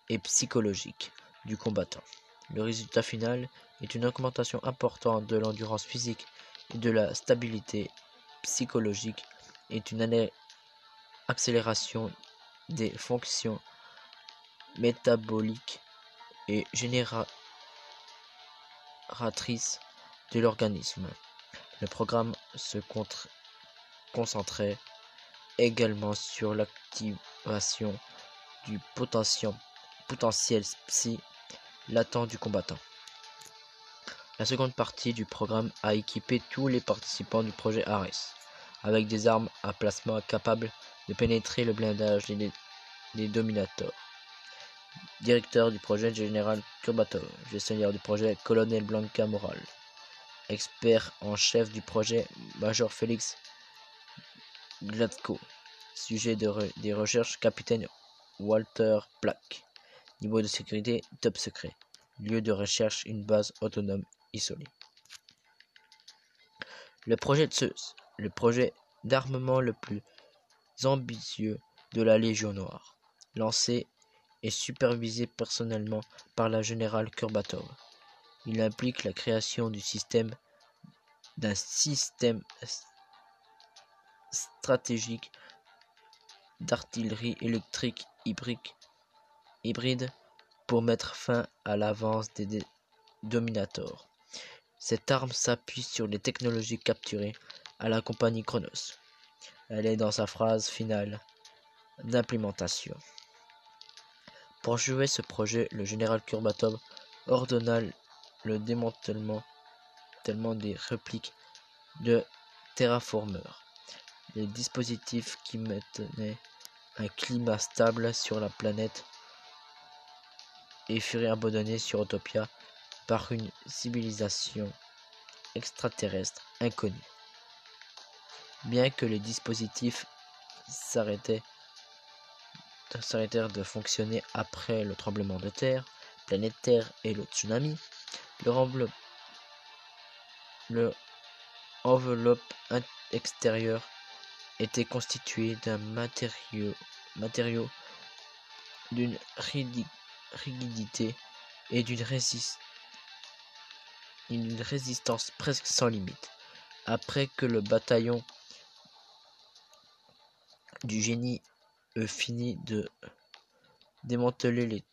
et psychologiques du combattant. Le résultat final est une augmentation importante de l'endurance physique et de la stabilité psychologique et une accélération des fonctions métaboliques et génératrices de l'organisme. Le programme se concentrait également sur l'activation du potentiel psy latent du combattant. La seconde partie du programme a équipé tous les participants du projet Ares avec des armes à plasma capables de pénétrer le blindage des dominateurs. Directeur du projet, général Kurbatov. Gestionnaire du projet, colonel Blanca Moral. Expert en chef du projet, major Félix Gladko. Sujet des recherches, capitaine Walter Black. Niveau de sécurité, top secret. Lieu de recherche, une base autonome isolée. Le projet Zeus, le projet d'armement le plus ambitieux de la Légion Noire, lancé et supervisé personnellement par la générale Kurbatov. Il implique la création d'un système stratégique d'artillerie électrique hybride pour mettre fin à l'avance des dominateurs. Cette arme s'appuie sur les technologies capturées à la compagnie Chronos. Elle est dans sa phase finale d'implémentation. Pour achever ce projet, le général Kurbatov ordonna le démantèlement des répliques de terraformeurs, les dispositifs qui maintenaient un climat stable sur la planète et furent abandonnés sur Autopia par une civilisation extraterrestre inconnue. Bien que les dispositifs s'arrêtèrent de fonctionner après le tremblement de terre planétaire et le tsunami, leur enveloppe extérieure était constituée d'un matériau d'une rigidité et d'une résistance presque sans limite. Après que le bataillon du génie eut fini de démanteler les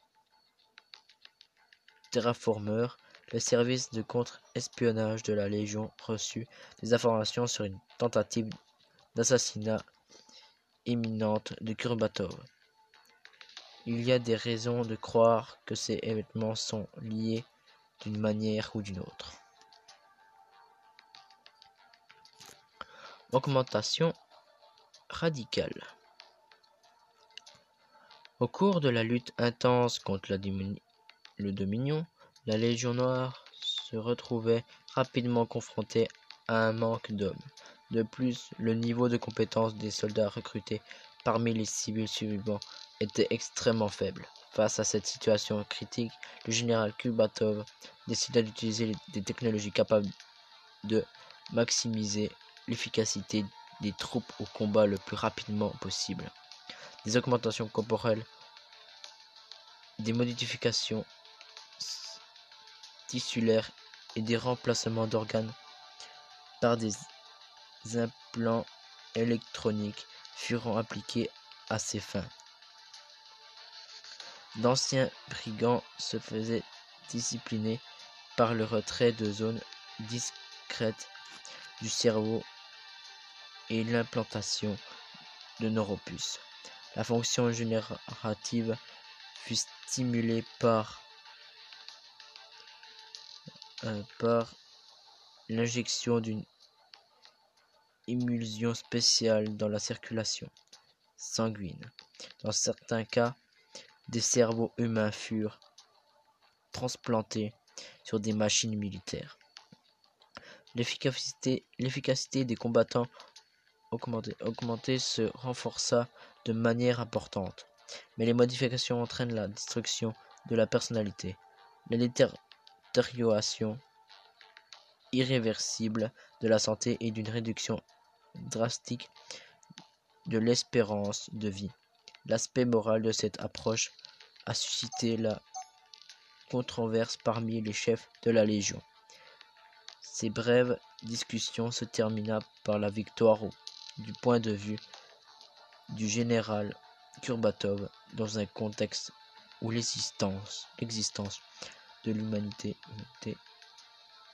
terraformeurs, le service de contre-espionnage de la Légion reçut des informations sur une tentative d'assassinat imminente de Kurbatov. Il y a des raisons de croire que ces événements sont liés d'une manière ou d'une autre. Augmentation radicale. Au cours de la lutte intense contre le Dominion, la Légion Noire se retrouvait rapidement confrontée à un manque d'hommes. De plus, le niveau de compétence des soldats recrutés parmi les civils survivants était extrêmement faible. Face à cette situation critique, le général Kurbatov décida d'utiliser des technologies capables de maximiser l'efficacité des troupes au combat le plus rapidement possible. Des augmentations corporelles, des modifications tissulaires et des remplacements d'organes par des implants électroniques furent appliqués à ces fins. D'anciens brigands se faisaient discipliner par le retrait de zones discrètes du cerveau et l'implantation de neuropuces. La fonction générative fut stimulée par l'injection d'une émulsion spéciale dans la circulation sanguine. Dans certains cas, des cerveaux humains furent transplantés sur des machines militaires. L'efficacité des combattants augmentée se renforça de manière importante, mais les modifications entraînent la destruction de la personnalité, la détérioration irréversible de la santé et d'une réduction drastique de l'espérance de vie. L'aspect moral de cette approche a suscité la controverse parmi les chefs de la Légion. Ces brèves discussions se termina par la victoire du point de vue du général Kurbatov dans un contexte où l'existence de l'humanité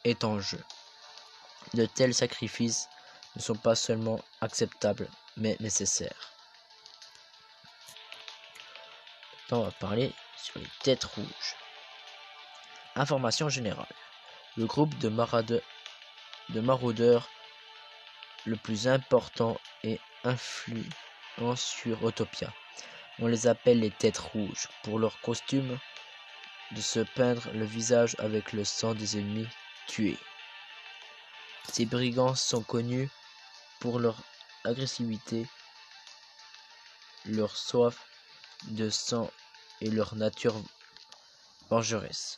est en jeu. De tels sacrifices ne sont pas seulement acceptables, mais nécessaires. Maintenant, on va parler sur les têtes rouges. Information générale. Le groupe de maraudeurs le plus important et influent sur Autopia. On les appelle les têtes rouges pour leur costume de se peindre le visage avec le sang des ennemis tués. Ces brigands sont connus pour leur agressivité, leur soif de sang et leur nature vengeresse.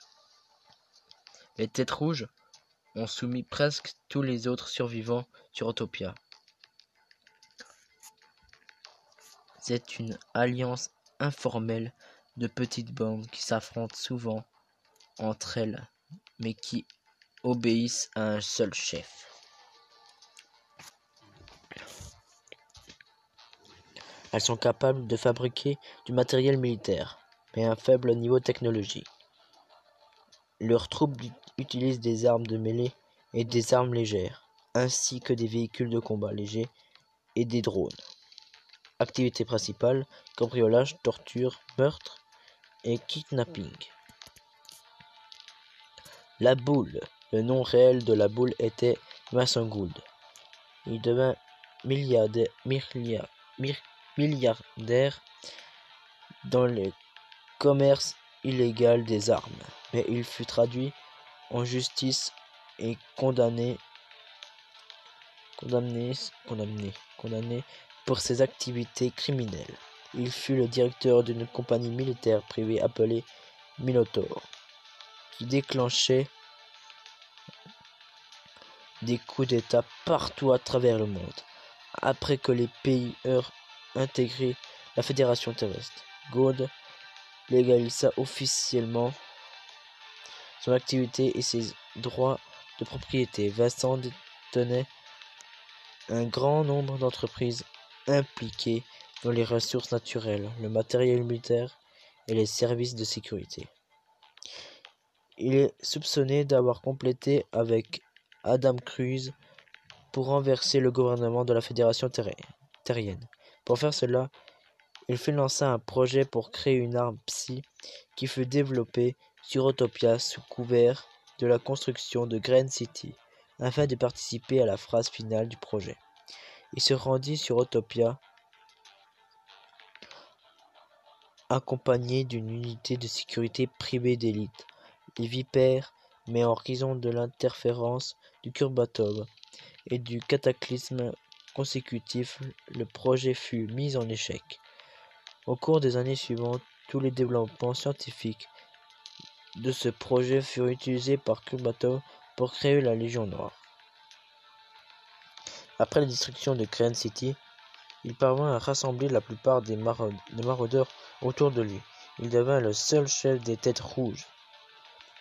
Les têtes rouges ont soumis presque tous les autres survivants sur Autopia. C'est une alliance informelle de petites bandes qui s'affrontent souvent entre elles, mais qui obéissent à un seul chef. Elles sont capables de fabriquer du matériel militaire, mais à un faible niveau technologique. Leurs troupes utilisent des armes de mêlée et des armes légères, ainsi que des véhicules de combat légers et des drones. Activités principales, cambriolage, torture, meurtre et kidnapping. La Boule. Le nom réel de la Boule était Mason Gould. Il devint milliardaire dans le commerce illégal des armes, mais il fut traduit en justice et condamné pour ses activités criminelles. Il fut le directeur d'une compagnie militaire privée appelée Minotaur, qui déclenchait des coups d'État partout à travers le monde. Après que les pays eurent intégré la Fédération terrestre, Gould légalisa officiellement son activité et ses droits de propriété. Vincent détenait un grand nombre d'entreprises impliquées dans les ressources naturelles, le matériel militaire et les services de sécurité. Il est soupçonné d'avoir complété avec Adam Cruz pour renverser le gouvernement de la Fédération terrienne. Pour faire cela, il finança un projet pour créer une arme psy qui fut développée sur Autopia sous couvert de la construction de Grand City, afin de participer à la phase finale du projet. Il se rendit sur Autopia accompagné d'une unité de sécurité privée d'élite, les Vipères, mais en raison de l'interférence du Kurbatov et du cataclysme consécutif, le projet fut mis en échec. Au cours des années suivantes, tous les développements scientifiques de ce projet furent utilisés par Kurbatov pour créer la Légion Noire. Après la destruction de Grand City, il parvint à rassembler la plupart des maraudeurs autour de lui. Il devint le seul chef des Têtes Rouges,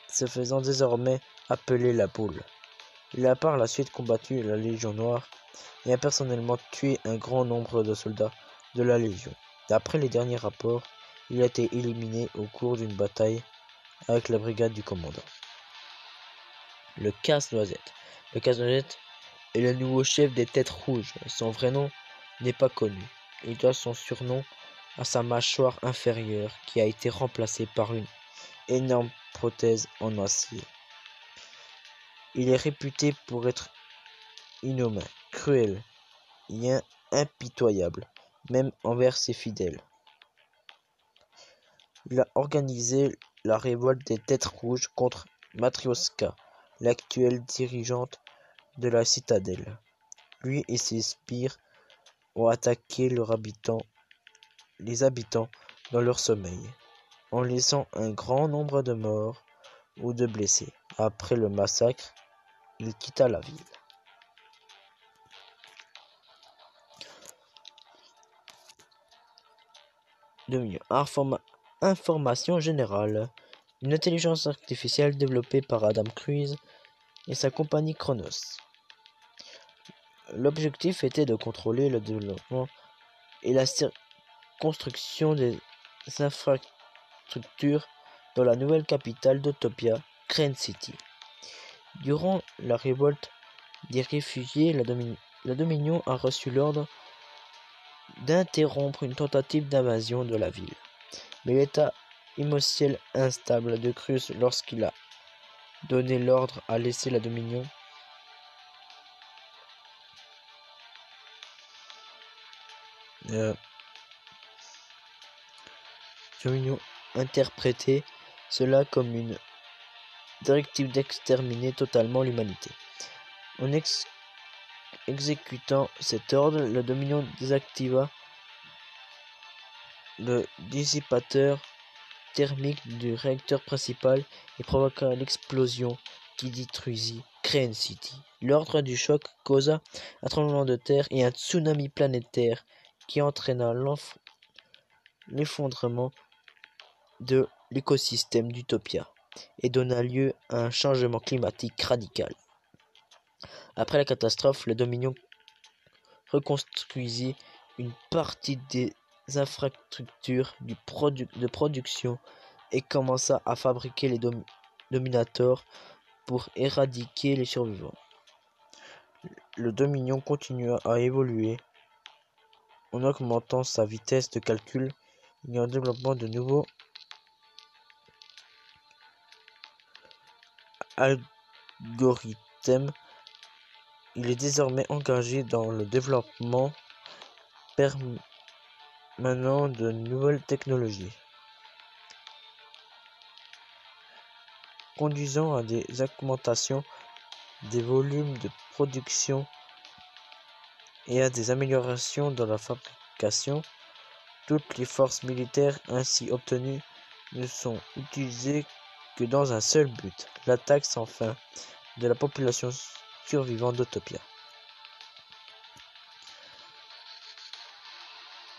se faisant désormais appeler la Boule. Il a par la suite combattu la Légion Noire et a personnellement tué un grand nombre de soldats de la Légion. D'après les derniers rapports, il a été éliminé au cours d'une bataille avec la brigade du commandant. Le Casse-Noisette. Le Casse-Noisette est le nouveau chef des Têtes Rouges. Son vrai nom n'est pas connu. Il doit son surnom à sa mâchoire inférieure qui a été remplacée par une énorme prothèse en acier. Il est réputé pour être inhumain, cruel et impitoyable, même envers ses fidèles. Il a organisé la révolte des Têtes Rouges contre Matryoshka, l'actuelle dirigeante de la citadelle. Lui et ses sbires ont attaqué les habitants dans leur sommeil, en laissant un grand nombre de morts ou de blessés. Après le massacre, il quitta la ville. Information générale. Une intelligence artificielle développée par Adam Cruz et sa compagnie Chronos. L'objectif était de contrôler le développement et la construction des infrastructures dans la nouvelle capitale d'Autopia, Grand City. Durant la révolte des réfugiés, la Dominion a reçu l'ordre d'interrompre une tentative d'invasion de la ville. Mais l'état émotionnel instable de Cruz lorsqu'il a donné l'ordre à laisser la Dominion interprété cela comme une directive d'exterminer totalement l'humanité. En exécutant cet ordre, la Dominion désactiva le dissipateur thermique du réacteur principal et provoqua l'explosion qui détruisit Grand City. L'ordre du choc causa un tremblement de terre et un tsunami planétaire qui entraîna l'effondrement de l'écosystème d'Utopia et donna lieu à un changement climatique radical. Après la catastrophe, la Dominion reconstruisit une partie des infrastructures de production et commença à fabriquer les Dominators pour éradiquer les survivants. Le Dominion continua à évoluer en augmentant sa vitesse de calcul et en développant de nouveaux algorithmes. Il est désormais engagé dans le développement permanent de nouvelles technologies, conduisant à des augmentations des volumes de production et à des améliorations dans la fabrication. Toutes les forces militaires ainsi obtenues ne sont utilisées que dans un seul but, l'attaque sans fin de la population survivante d'Autopia.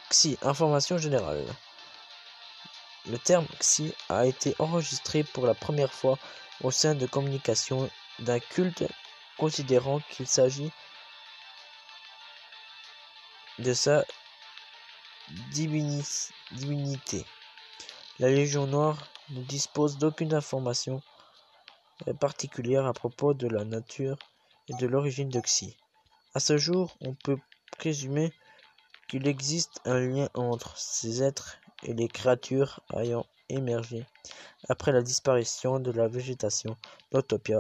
Xi, information générale. Le terme Xi a été enregistré pour la première fois au sein de communication d'un culte considérant qu'il s'agit de sa divinité. La Légion Noire ne dispose d'aucune information particulière à propos de la nature et de l'origine de Xi. À ce jour, on peut présumer qu'il existe un lien entre ces êtres et les créatures ayant émergé après la disparition de la végétation d'Autopia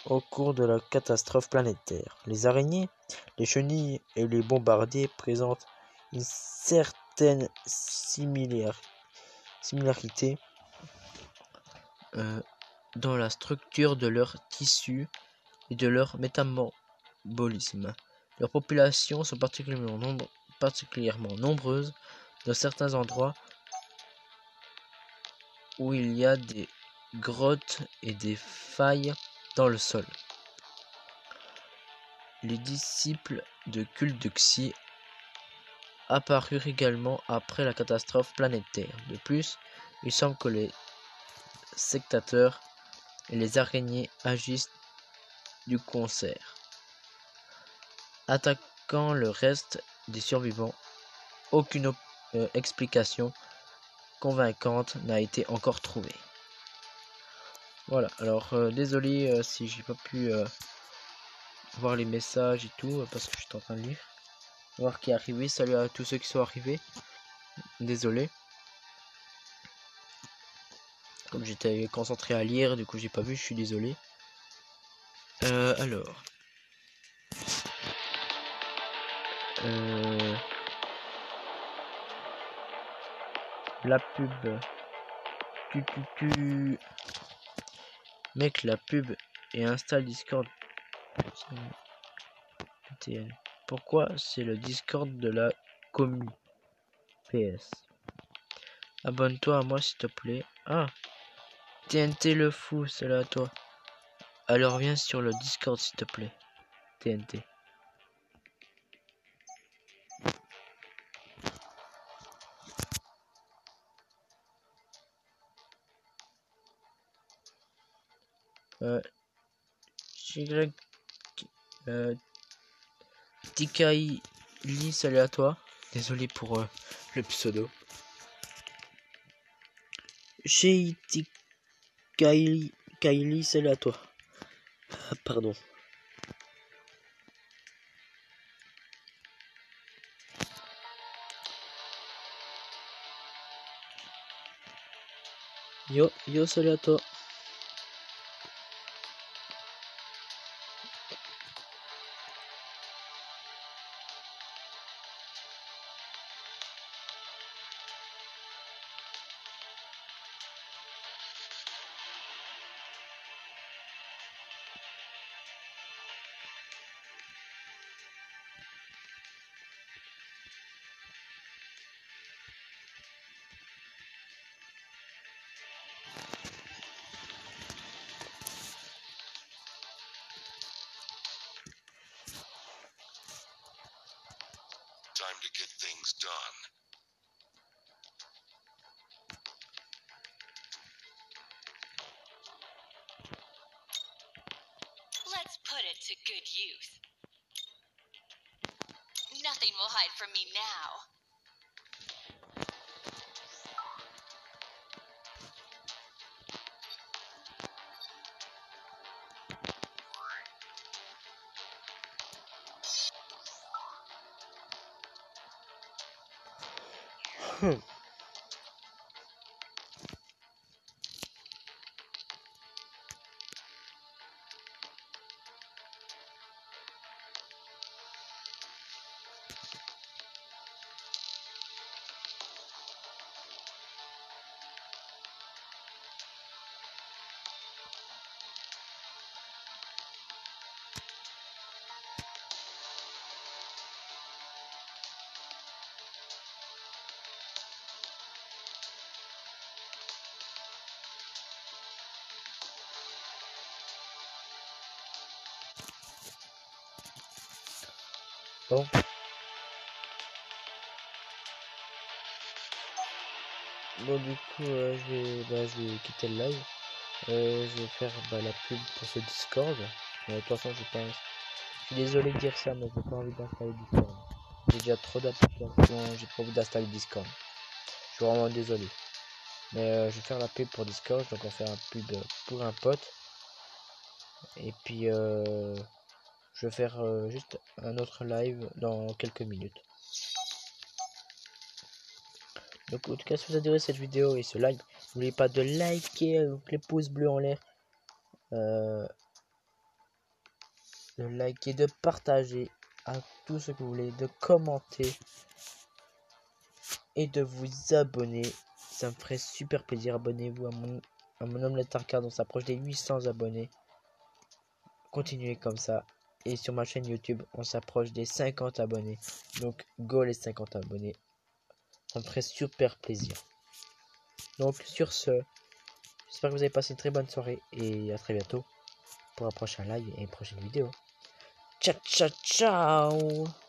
au cours de la catastrophe planétaire. Les araignées, les chenilles et les bombardiers présentent une certaine similarité dans la structure de leurs tissus et de leur métabolisme. Leurs populations sont particulièrement nombreuses dans certains endroits où il y a des grottes et des failles dans le sol. Les disciples de culte de Xi apparurent également après la catastrophe planétaire. De plus, il semble que les sectateurs et les araignées agissent du concert, attaquant le reste des survivants. Aucune explication convaincante n'a été encore trouvée. Voilà, alors désolé si j'ai pas pu voir les messages et tout, parce que j'étais en train de lire. Voir qui est arrivé, salut à tous ceux qui sont arrivés. Désolé. Comme j'étais concentré à lire, du coup j'ai pas vu, je suis désolé. Alors. La pub. Mec, la pub et installe Discord. Pourquoi c'est le Discord de la commune PS. Abonne-toi à moi s'il te plaît. Ah, TNT le fou, c'est là à toi. Alors viens sur le Discord s'il te plaît. TNT. Tikaili, salut à toi. Désolé pour le pseudo. Chez Tikaili, salut à toi. Ah, pardon. Yo, salut à toi. Time to get things done. Let's put it to good use. Nothing will hide from me now. Bon. Bon, du coup, je vais quitter le live. Je vais faire la pub pour ce Discord. De toute façon, je suis désolé de dire ça, mais j'ai pas envie d'installer Discord. J'ai déjà trop d'applications, j'ai pas envie d'installer Discord. Je suis vraiment désolé. Mais je vais faire la pub pour Discord, donc on fait un pub pour un pote. Et puis je vais faire juste un autre live dans quelques minutes. Donc en tout cas, si vous adorez cette vidéo et ce live, n'oubliez pas de liker avec les pouces bleus en l'air. De liker, de partager à tout ce que vous voulez, de commenter et de vous abonner. Ça me ferait super plaisir. Abonnez-vous à mon omelette arcade. On s'approche des 800 abonnés. Continuez comme ça. Et sur ma chaîne YouTube, on s'approche des 50 abonnés. Donc go les 50 abonnés. Ça me ferait super plaisir. Donc sur ce, j'espère que vous avez passé une très bonne soirée. Et à très bientôt pour un prochain live et une prochaine vidéo. Ciao ciao ciao.